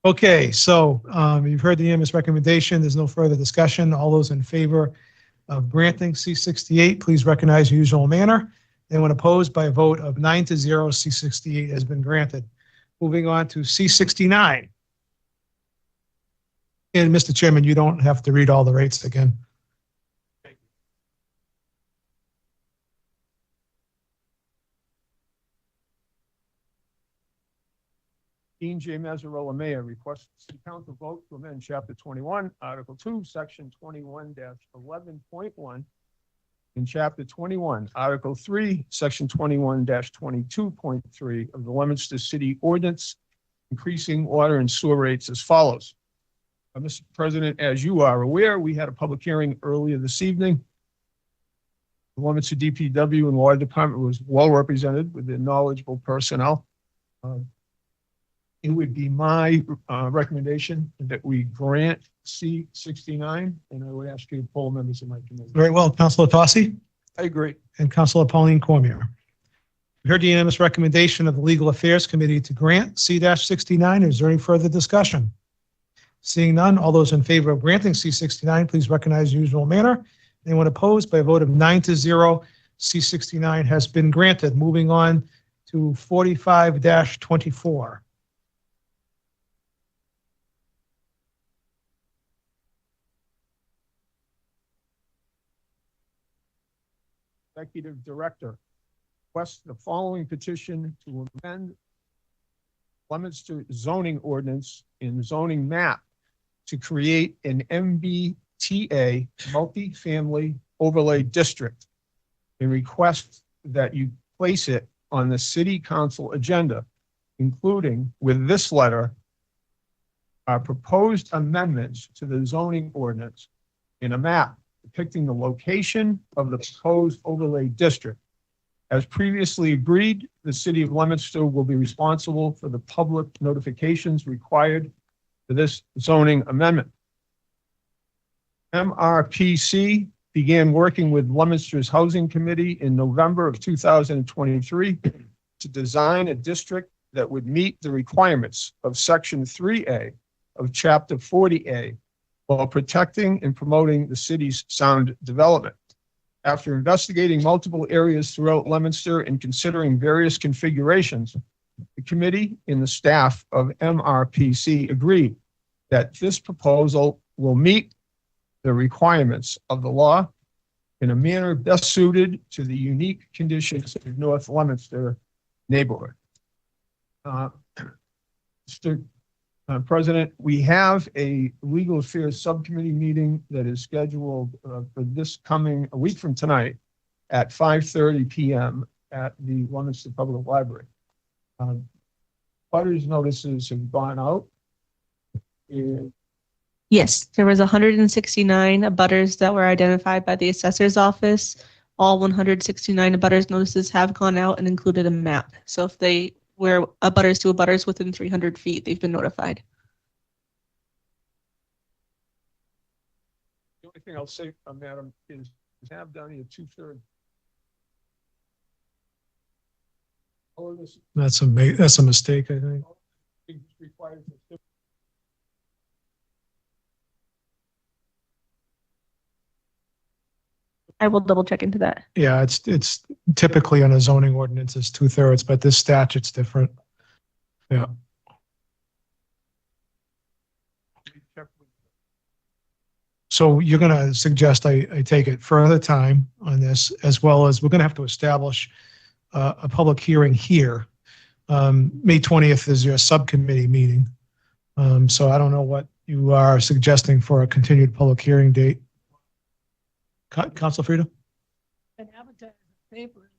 Okay, so you've heard the unanimous recommendation. There's no further discussion. All those in favor of granting C-68, please recognize the usual manner. Anyone opposed? By a vote of 9-0, C-68 has been granted. Moving on to C-69. And Mr. Chairman, you don't have to read all the rates again. Dean J. Mazzarella, Mayor, requests the City Council vote to amend Chapter 21, Article 2, Section 21-11.1, in Chapter 21, Article 3, Section 21-22.3 of the Leominster City Ordinance, increasing water and sewer rates as follows. Mr. President, as you are aware, we had a public hearing earlier this evening. The Leominster DPW and Water Department was well represented with their knowledgeable personnel. It would be my recommendation that we grant C-69, and I would ask you to poll members of my committee. Very well, Councilor Tossi I agree. and Councilor Pauline Cormier. We heard the unanimous recommendation of the Legal Affairs Committee to grant C-69. Is there any further discussion? Seeing none, all those in favor of granting C-69, please recognize the usual manner. Anyone opposed? By a vote of 9-0, C-69 has been granted. Moving on to 45-24. Executive Director requests the following petition to amend Leominster zoning ordinance in zoning map to create an MBTA multifamily overlay district, and request that you place it on the City Council agenda, including with this letter, our proposed amendments to the zoning ordinance in a map depicting the location of the proposed overlay district. As previously agreed, the City of Leominster will be responsible for the public notifications required for this zoning amendment. MRPC began working with Leominster's Housing Committee in November of 2023 to design a district that would meet the requirements of Section 3A of Chapter 40A while protecting and promoting the city's sound development. After investigating multiple areas throughout Leominster and considering various configurations, the committee and the staff of MRPC agreed that this proposal will meet the requirements of the law in a manner best suited to the unique conditions of North Leominster, neighborhood. Mr. President, we have a legal affairs subcommittee meeting that is scheduled for this coming a week from tonight at 5:30 p.m. at the Leominster Public Library. Butters notices have gone out. And Yes, there was 169 abutters that were identified by the assessor's office. All 169 abutters notices have gone out and included a map. So if they were abutters to abutters within 300 feet, they've been notified. the only thing I'll say, Madam, is have done here 2/3. All of this That's a mistake, I think. is required for I will double check into that. Yeah, it's typically on a zoning ordinance is 2/3, but this statute's different. Yeah. So you're going to suggest I take it further time on this, as well as we're going to have to establish a public hearing here. May 20th is your subcommittee meeting. So I don't know what you are suggesting for a continued public hearing date. Council Frida? And advertise the paper as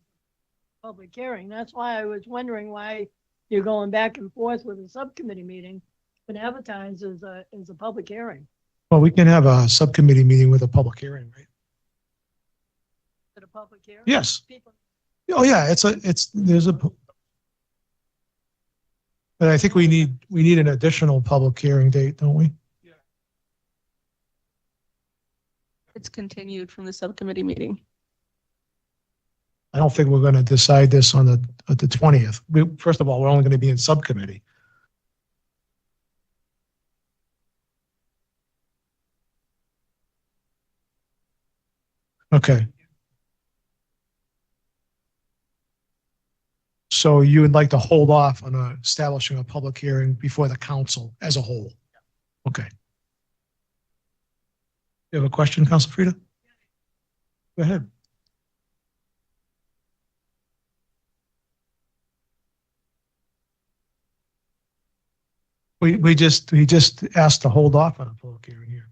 a public hearing. That's why I was wondering why you're going back and forth with a subcommittee meeting, but advertise as a public hearing. Well, we can have a subcommittee meeting with a public hearing, right? At a public hearing? Yes. People- Oh, yeah, there's a, but I think we need an additional public hearing date, don't we? It's continued from the subcommittee meeting. I don't think we're going to decide this on the 20th. First of all, we're only going to be in subcommittee. Okay. So you would like to hold off on establishing a public hearing before the council as a whole? Okay. You have a question, Council Frida? Go ahead. We just asked to hold off on a public hearing here.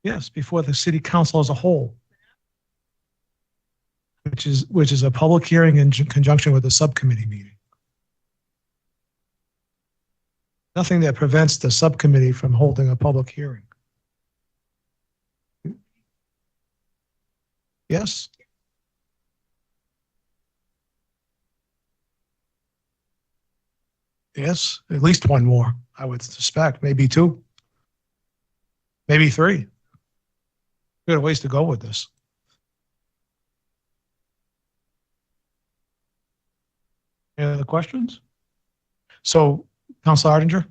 Yes, before the city council as a whole. Which is a public hearing in conjunction with a subcommittee meeting. Nothing that prevents the subcommittee from holding a public hearing. Yes? Yes, at least one more, I would suspect, maybe two. Maybe three. We got a ways to go with this. Any other questions? So, Council Ardinger?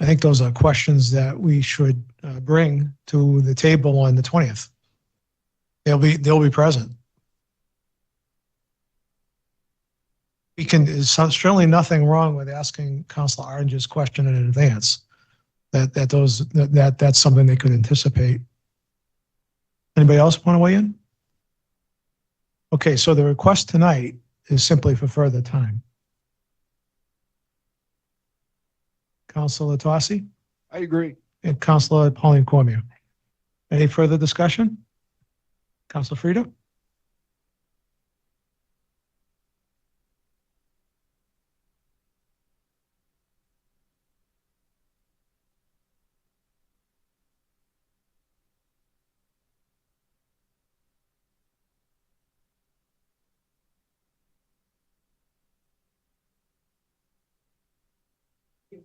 I think those are questions that we should bring to the table on the 20th. They'll be present. There's certainly nothing wrong with asking Councilor Orange's question in advance. That's something they could anticipate. Anybody else want to weigh in? Okay, so the request tonight is simply for further time. Councilor Tossy I agree. and Councilor Pauline Cormier. Any further discussion? Councilor Frida?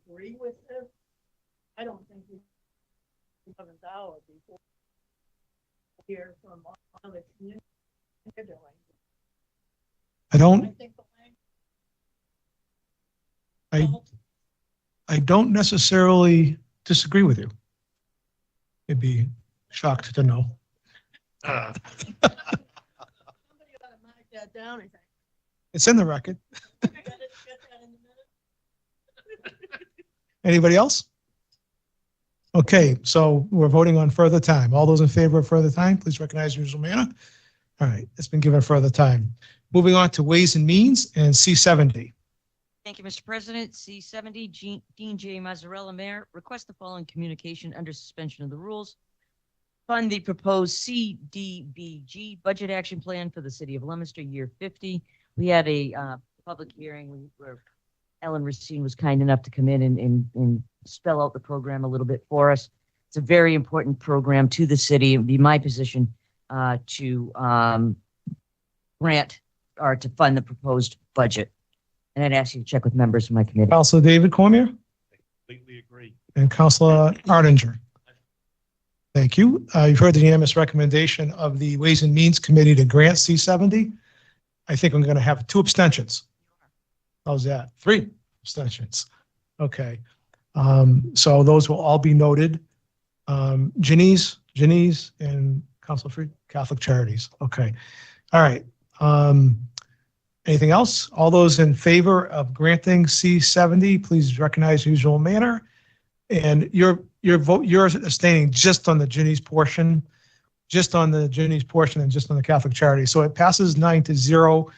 Agree with this? I don't think we 11th hour before hear from all the community. They're doing. I don't, think the I, I don't necessarily disagree with you. You'd be shocked to know. Somebody ought to mark that down, I think. It's in the record. Get that in the minute. Anybody else? Okay, so we're voting on further time. All those in favor of further time, please recognize your usual manner. All right, it's been given further time. Moving on to Ways and Means and C70. Thank you, Mr. President. C70, Dean J. Mazzarella, Mayor, request the following communication under suspension of the rules. Fund the proposed CDBG budget action plan for the city of Leominster, year 50. We had a public hearing where Ellen Racine was kind enough to come in and spell out the program a little bit for us. It's a very important program to the city. It would be my position to grant or to fund the proposed budget. And I'd ask you to check with members of my committee. Councilor David Cormier Completely agree. and Councilor Arndinger. Thank you. You've heard the unanimous recommendation of the Ways and Means Committee to grant C70. I think I'm going to have 2 abstentions. How's that? 3 abstentions. Okay. So those will all be noted. Ginny's and Council Free Catholic Charities. Okay. All right. Anything else? All those in favor of granting C70, please recognize usual manner. And your vote, you're abstaining just on the Ginny's portion, and just on the Catholic Charity. So it passes 9-0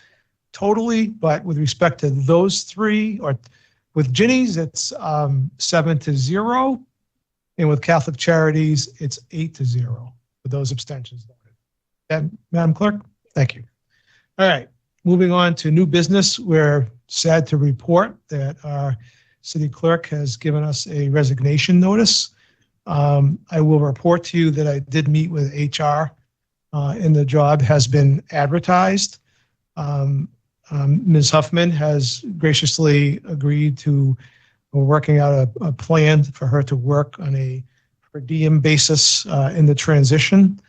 totally, but with respect to those 3, or with Ginny's, it's 7-0. And with Catholic Charities, it's 8-0 with those abstentions. And Madam Clerk, thank you. All right. Moving on to new business, we're sad to report that our city clerk has given us a resignation notice. I will report to you that I did meet with HR and the job has been advertised. Ms. Huffman has graciously agreed to, we're working out a plan for her to work on a per diem basis in the transition.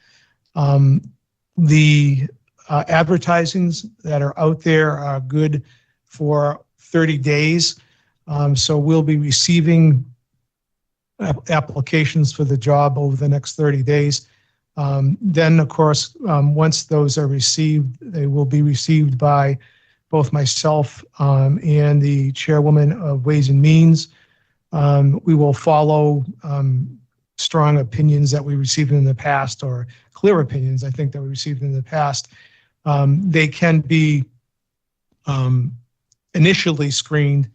The advertisings that are out there are good for 30 days. So we'll be receiving applications for the job over the next 30 days. Then, of course, once those are received, they will be received by both myself and the chairwoman of Ways and Means. We will follow strong opinions that we received in the past, or clear opinions, I think, that we received in the past. They can be initially screened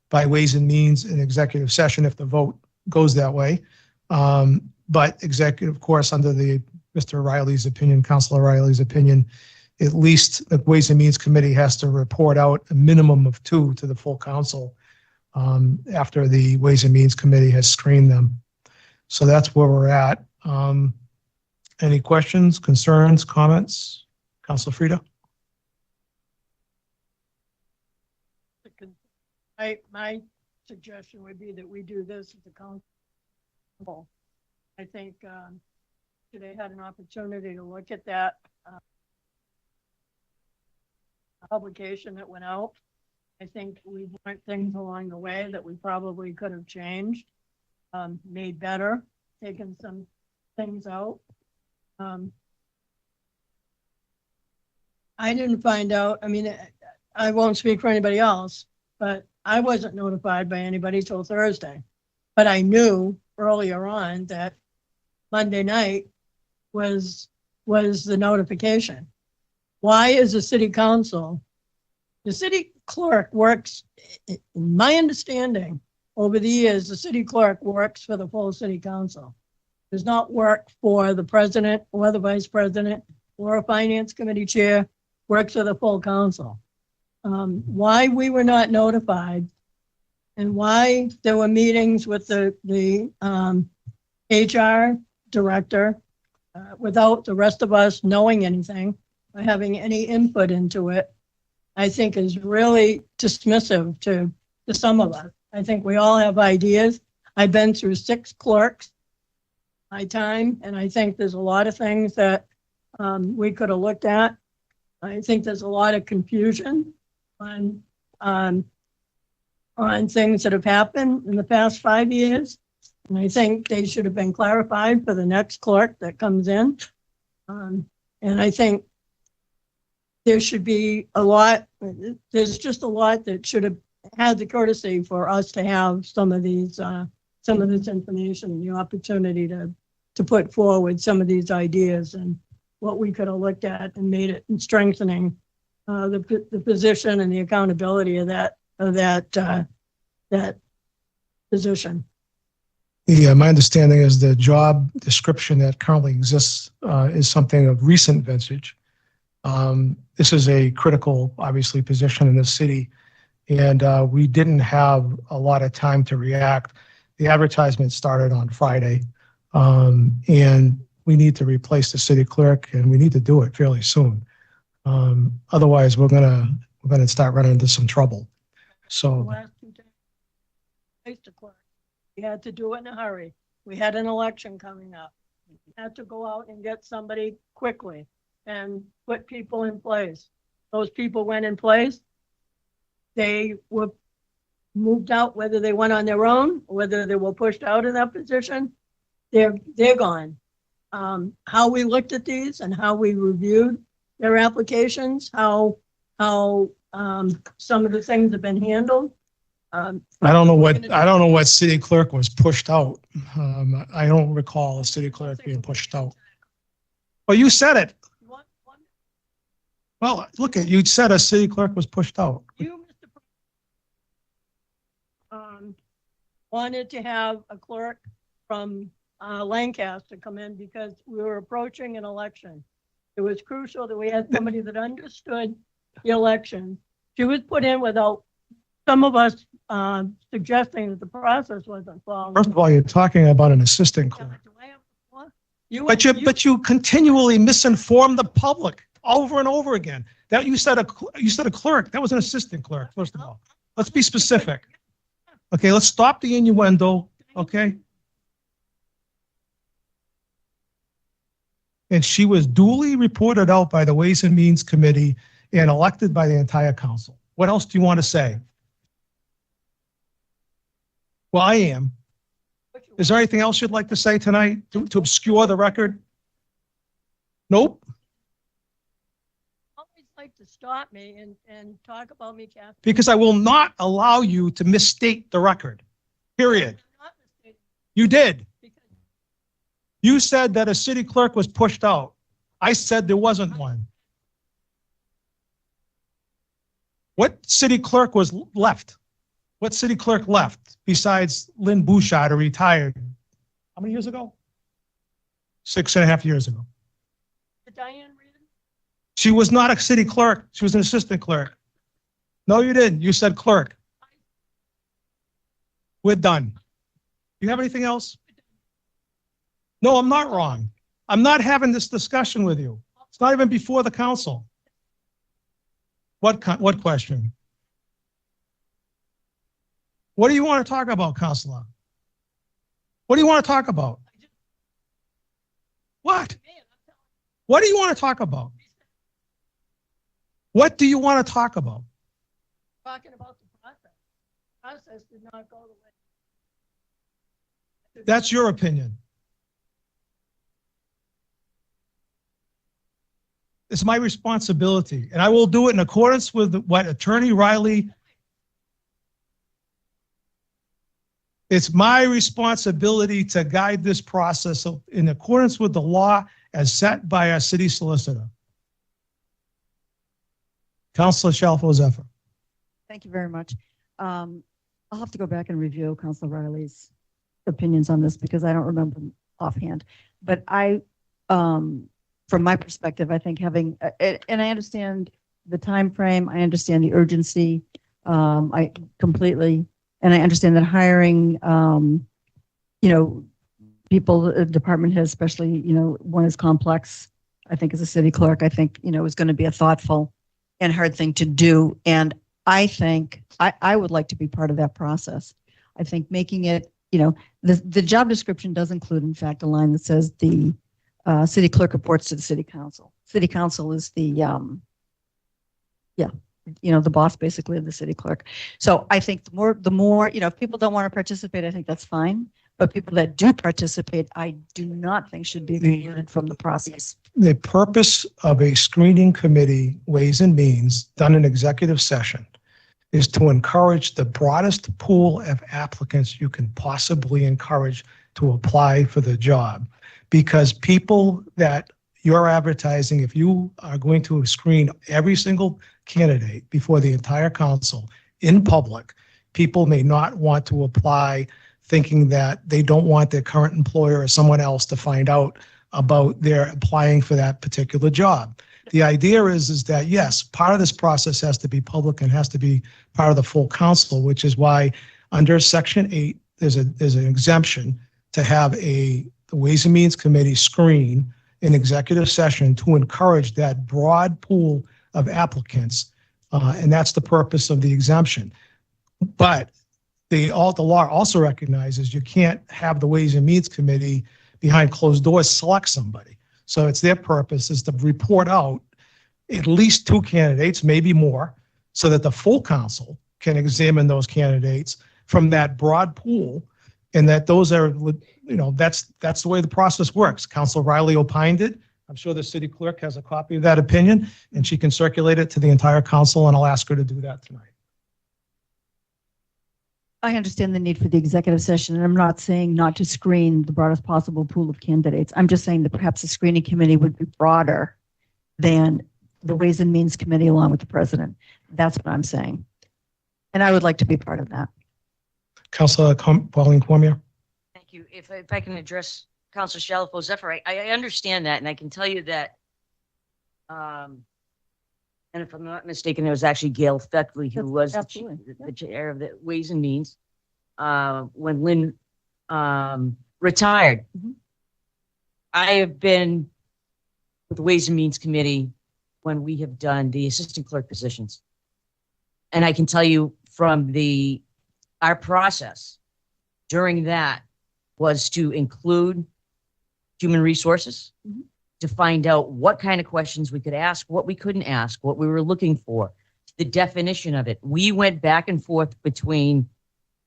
by Ways and Means in executive session if the vote goes that way. But executive, of course, under the Mr. O'Reilly's opinion, Councilor O'Reilly's opinion, at least the Ways and Means Committee has to report out a minimum of 2 to the full council after the Ways and Means Committee has screened them. So that's where we're at. Any questions, concerns, comments? Councilor Frida? My suggestion would be that we do this at the council. I think today had an opportunity to look at that publication that went out. I think we learned things along the way that we probably could have changed, made better, taken some things out. I didn't find out, I mean, I won't speak for anybody else, but I wasn't notified by anybody till Thursday. But I knew earlier on that Monday night was the notification. Why is the city council, the city clerk works, in my understanding, over the years, the city clerk works for the full city council. Does not work for the president or the vice president or a finance committee chair, works for the full council. Why we were not notified and why there were meetings with the HR director without the rest of us knowing anything or having any input into it, I think is really dismissive to some of us. I think we all have ideas. I've been through 6 clerks my time, and I think there's a lot of things that we could have looked at. I think there's a lot of confusion on on things that have happened in the past 5 years. And I think they should have been clarified for the next clerk that comes in. And I think there should be a lot, there's just a lot that should have had the courtesy for us to have some of this information, the opportunity to put forward some of these ideas and what we could have looked at and made it in strengthening the position and the accountability of that position. Yeah, my understanding is the job description that currently exists is something of recent vintage. This is a critical, obviously, position in the city, and we didn't have a lot of time to react. The advertisement started on Friday, and we need to replace the city clerk, and we need to do it fairly soon. Otherwise, we're gonna start running into some trouble. The So, last 2 days, placed a clerk. We had to do it in a hurry. We had an election coming up. We had to go out and get somebody quickly and put people in place. Those people went in place. They were moved out, whether they went on their own, whether they were pushed out of that position, they're gone. How we looked at these and how we reviewed their applications, how some of the things have been handled. I don't know what city clerk was pushed out. I don't recall a city clerk being pushed out. Well, you said it. Well, look at, you said a city clerk was pushed out. You, Mr. President, wanted to have a clerk from Lancaster come in because we were approaching an election. It was crucial that we had somebody that understood the election. She was put in without some of us suggesting that the process wasn't followed. First of all, you're talking about an assistant clerk. But you continually misinform the public over and over again. That you said a clerk. That was an assistant clerk, first of all. Let's be specific. Okay, let's stop the innuendo, okay? And she was duly reported out by the Ways and Means Committee and elected by the entire council. What else do you want to say? Well, I am. Is there anything else you'd like to say tonight to obscure the record? Nope. Always like to stop me and talk about me, Kathy. Because I will not allow you to misstate the record, period. You did. You said that a city clerk was pushed out. I said there wasn't one. What city clerk was left? What city clerk left besides Lynn Bouchard, who retired? How many years ago? 6.5 years ago. Diane Reed? She was not a city clerk. She was an assistant clerk. No, you didn't. You said clerk. We're done. You have anything else? No, I'm not wrong. I'm not having this discussion with you. It's not even before the council. What question? What do you want to talk about, Counselor? What do you want to talk about? What? What do you want to talk about? What do you want to talk about? Talking about the process. Process did not go the way. That's your opinion. It's my responsibility, and I will do it in accordance with what Attorney Riley. It's my responsibility to guide this process in accordance with the law as set by our city solicitor. Councilor Shalfo-Zephyr. Thank you very much. I'll have to go back and review Councilor Riley's opinions on this because I don't remember them offhand. But from my perspective, I think having, and I understand the time frame, I understand the urgency, I completely, and I understand that hiring, people, department heads, especially, one is complex. I think as a city clerk, I think, is going to be a thoughtful and hard thing to do. And I think I would like to be part of that process. I think making it, the job description does include, in fact, a line that says the city clerk reports to the city council. City council is the, the boss basically of the city clerk. So I think the more, if people don't want to participate, I think that's fine. But people that do participate, I do not think should be excluded from the process. The purpose of a screening committee, Ways and Means, done in executive session, is to encourage the broadest pool of applicants you can possibly encourage to apply for the job. Because people that you're advertising, if you are going to screen every single candidate before the entire council in public, people may not want to apply thinking that they don't want their current employer or someone else to find out about their applying for that particular job. The idea is that, yes, part of this process has to be public and has to be part of the full council, which is why under Section 8, there's an exemption to have the Ways and Means Committee screen in executive session to encourage that broad pool of applicants. And that's the purpose of the exemption. But the law also recognizes you can't have the Ways and Means Committee behind closed doors select somebody. So it's their purpose is to report out at least 2 candidates, maybe more, so that the full council can examine those candidates from that broad pool, and that those are, that's the way the process works. Council Riley opined it. I'm sure the city clerk has a copy of that opinion, and she can circulate it to the entire council, and I'll ask her to do that tonight. I understand the need for the executive session, and I'm not saying not to screen the broadest possible pool of candidates. I'm just saying that perhaps the screening committee would be broader than the Ways and Means Committee along with the president. That's what I'm saying. And I would like to be part of that. Councilor Pauline Cormier. Thank you. If I can address Councilor Shalfo Zephyr, I understand that, and I can tell you that, and if I'm not mistaken, it was actually Gail Feckley who was the chair of the Ways and Means when Lynn retired. Mm-hmm. I have been with the Ways and Means Committee when we have done the assistant clerk positions. And I can tell you from our process during that was to include human resources, mm-hmm. to find out what kind of questions we could ask, what we couldn't ask, what we were looking for, the definition of it. We went back and forth between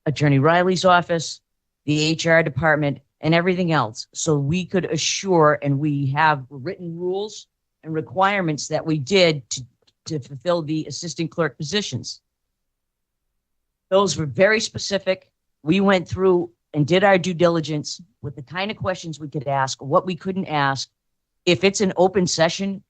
Attorney Riley's office, the HR department, and everything else. So we could assure, and we have written rules and requirements that we did to fulfill the assistant clerk positions. Those were very specific. We went through and did our due diligence with the kind of questions we could ask, what we couldn't ask. If it's an open session,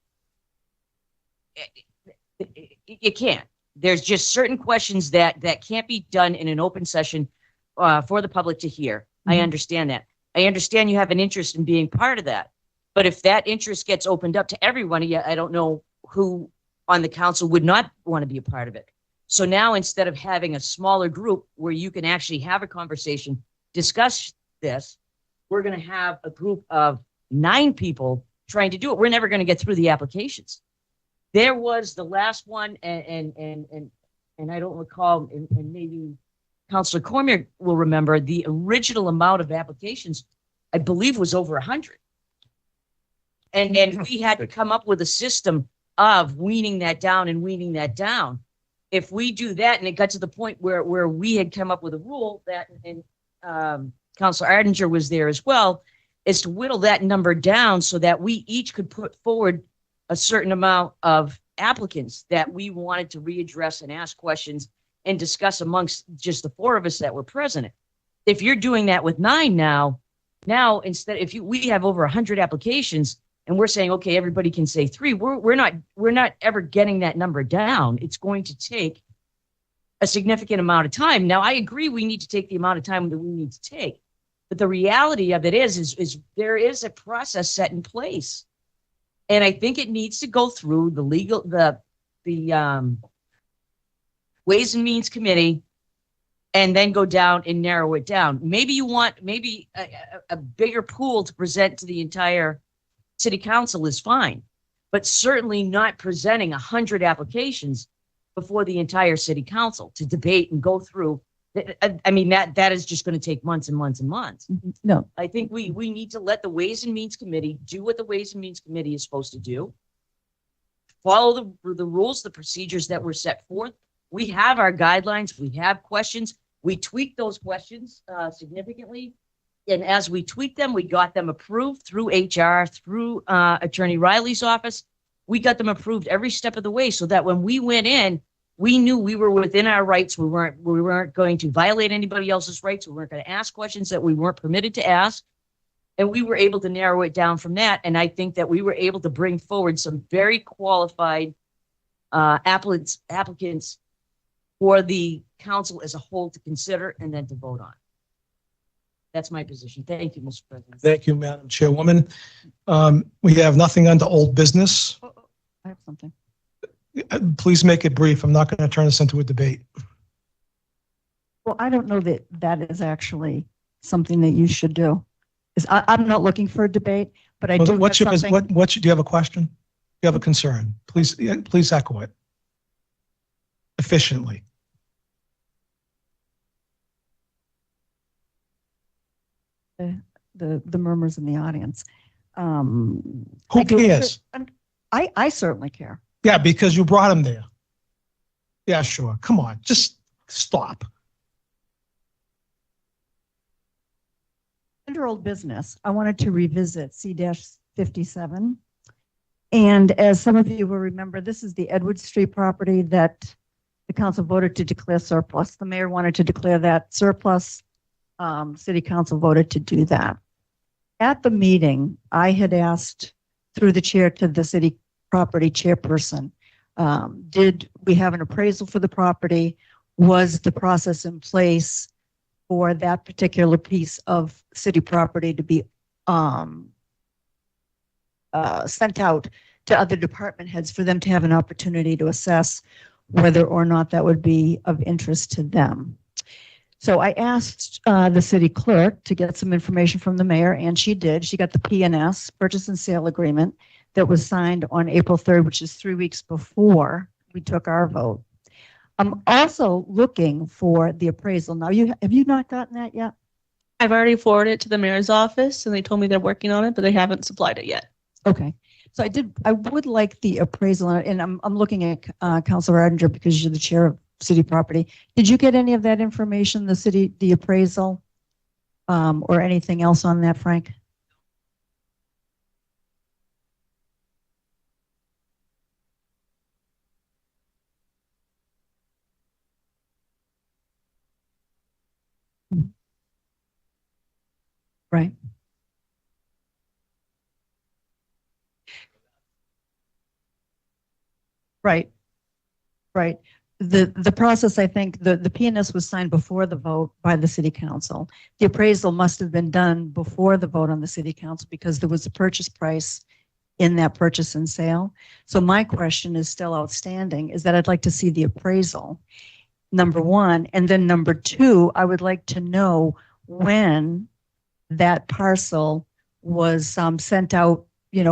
you can't. There's just certain questions that can't be done in an open session for the public to hear. Mm-hmm. I understand that. I understand you have an interest in being part of that. But if that interest gets opened up to everyone, I don't know who on the council would not want to be a part of it. So now instead of having a smaller group where you can actually have a conversation, discuss this, we're going to have a group of 9 people trying to do it. We're never going to get through the applications. There was the last one, and I don't recall, and maybe Councilor Cormier will remember, the original amount of applications, I believe, was over 100. And we had to come up with a system of weaning that down and weaning that down. If we do that, and it got to the point where we had come up with a rule that, and Councilor Ardinger was there as well, is to whittle that number down so that we each could put forward a certain amount of applicants that we wanted to readdress and ask questions and discuss amongst just the 4 of us that were present. If you're doing that with 9 now instead, we have over 100 applications and we're saying, okay, everybody can say 3, we're not ever getting that number down. It's going to take a significant amount of time. Now, I agree we need to take the amount of time that we need to take. But the reality of it is there is a process set in place. And I think it needs to go through the Ways and Means Committee and then go down and narrow it down. Maybe you want a bigger pool to present to the entire city council is fine, but certainly not presenting 100 applications before the entire city council to debate and go through. I mean, that is just going to take months and months and months. No, I think we need to let the Ways and Means Committee do what the Ways and Means Committee is supposed to do. follow the rules, the procedures that were set forth. We have our guidelines. We have questions. We tweaked those questions significantly. And as we tweaked them, we got them approved through HR, through Attorney Riley's office. We got them approved every step of the way so that when we went in, we knew we were within our rights. We weren't going to violate anybody else's rights. We weren't going to ask questions that we weren't permitted to ask. And we were able to narrow it down from that. And I think that we were able to bring forward some very qualified applicants for the council as a whole to consider and then to vote on. That's my position. Thank you, Mr. President. Thank you, Madam Chairwoman. We have nothing under old business. I have something. Please make it brief. I'm not going to turn this into a debate. Well, I don't know that that is actually something that you should do. I'm not looking for a debate, but I do have What's your, something. do you have a question? Do you have a concern? Please echo it efficiently. The murmurs in the audience. Who cares? I certainly care. Yeah, because you brought him there. Yeah, sure. Come on, just stop. Under old business, I wanted to revisit C-57. And as some of you will remember, this is the Edward Street property that the council voted to declare surplus. The mayor wanted to declare that surplus. City council voted to do that. At the meeting, I had asked through the chair to the city property chairperson, did we have an appraisal for the property? Was the process in place for that particular piece of city property to be sent out to other department heads for them to have an opportunity to assess whether or not that would be of interest to them? So I asked the city clerk to get some information from the mayor, and she did. She got the P&S, purchase and sale agreement, that was signed on April 3rd, which is 3 weeks before we took our vote. I'm also looking for the appraisal. Now, have you not gotten that yet? I've already forwarded it to the mayor's office and they told me they're working on it, but they haven't supplied it yet. Okay. So I would like the appraisal, and I'm looking at Councilor Ardinger because you're the chair of city property. Did you get any of that information, the appraisal, or anything else on that, Frank? Right. Right. Right. The process, I think, the P&S was signed before the vote by the city council. The appraisal must have been done before the vote on the city council because there was a purchase price in that purchase and sale. So my question is still outstanding, is that I'd like to see the appraisal, number one. And then number two, I would like to know when that parcel was sent out,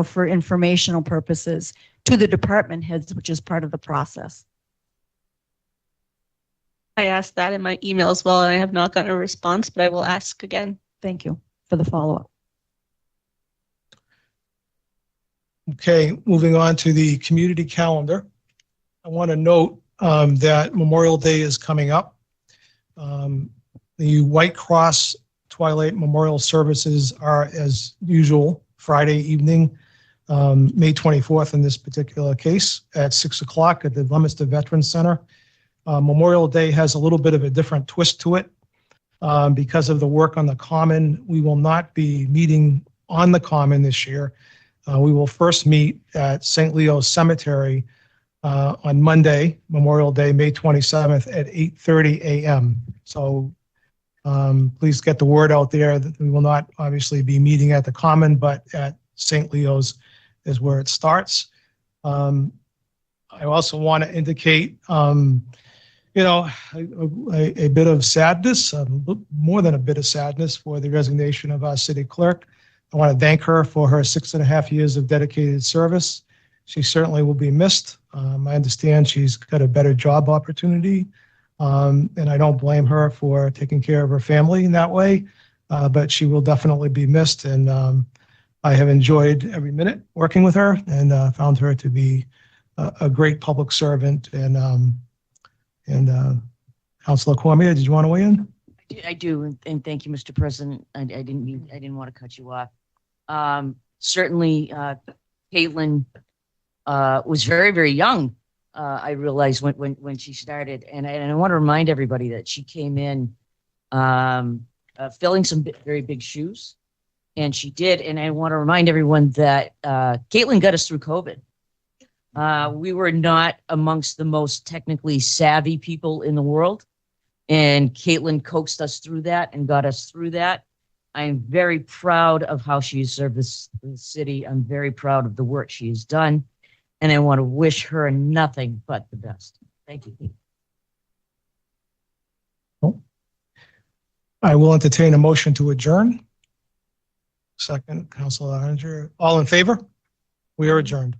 for informational purposes to the department heads, which is part of the process. I asked that in my email as well, and I have not gotten a response, but I will ask again. Thank you for the follow-up. Okay, moving on to the community calendar. I want to note that Memorial Day is coming up. The White Cross Twilight Memorial Services are, as usual, Friday evening, May 24th in this particular case, at 6 o'clock at the Leominster Veterans Center. Memorial Day has a little bit of a different twist to it. Because of the work on the Common, we will not be meeting on the Common this year. We will first meet at St. Leo's Cemetery on Monday, Memorial Day, May 27th at 8:30 a.m. So please get the word out there that we will not obviously be meeting at the Common, but at St. Leo's is where it starts. I also want to indicate, a bit of sadness, more than a bit of sadness for the resignation of our city clerk. I want to thank her for her 6.5 years of dedicated service. She certainly will be missed. I understand she's got a better job opportunity, and I don't blame her for taking care of her family in that way, but she will definitely be missed. And I have enjoyed every minute working with her and found her to be a great public servant. And Councilor Cormier, did you want to weigh in? I do, and thank you, Mr. President. I didn't want to cut you off. Certainly, Caitlin was very, very young. I realized when she started, and I want to remind everybody that she came in filling some very big shoes, and she did. And I want to remind everyone that Caitlin got us through COVID. We were not amongst the most technically savvy people in the world, and Caitlin coaxed us through that and got us through that. I'm very proud of how she has served this city. I'm very proud of the work she has done, and I want to wish her nothing but the best. Thank you. I will entertain a motion to adjourn. Second, Councilor Arender. All in favor? We are adjourned.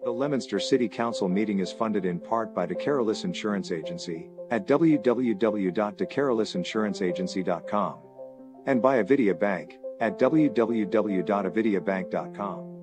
The Leominster City Council meeting is funded in part by DeCarolis Insurance Agency at www.decarolisinsuranceagency.com and by Avidia Bank at www.avidiabank.com.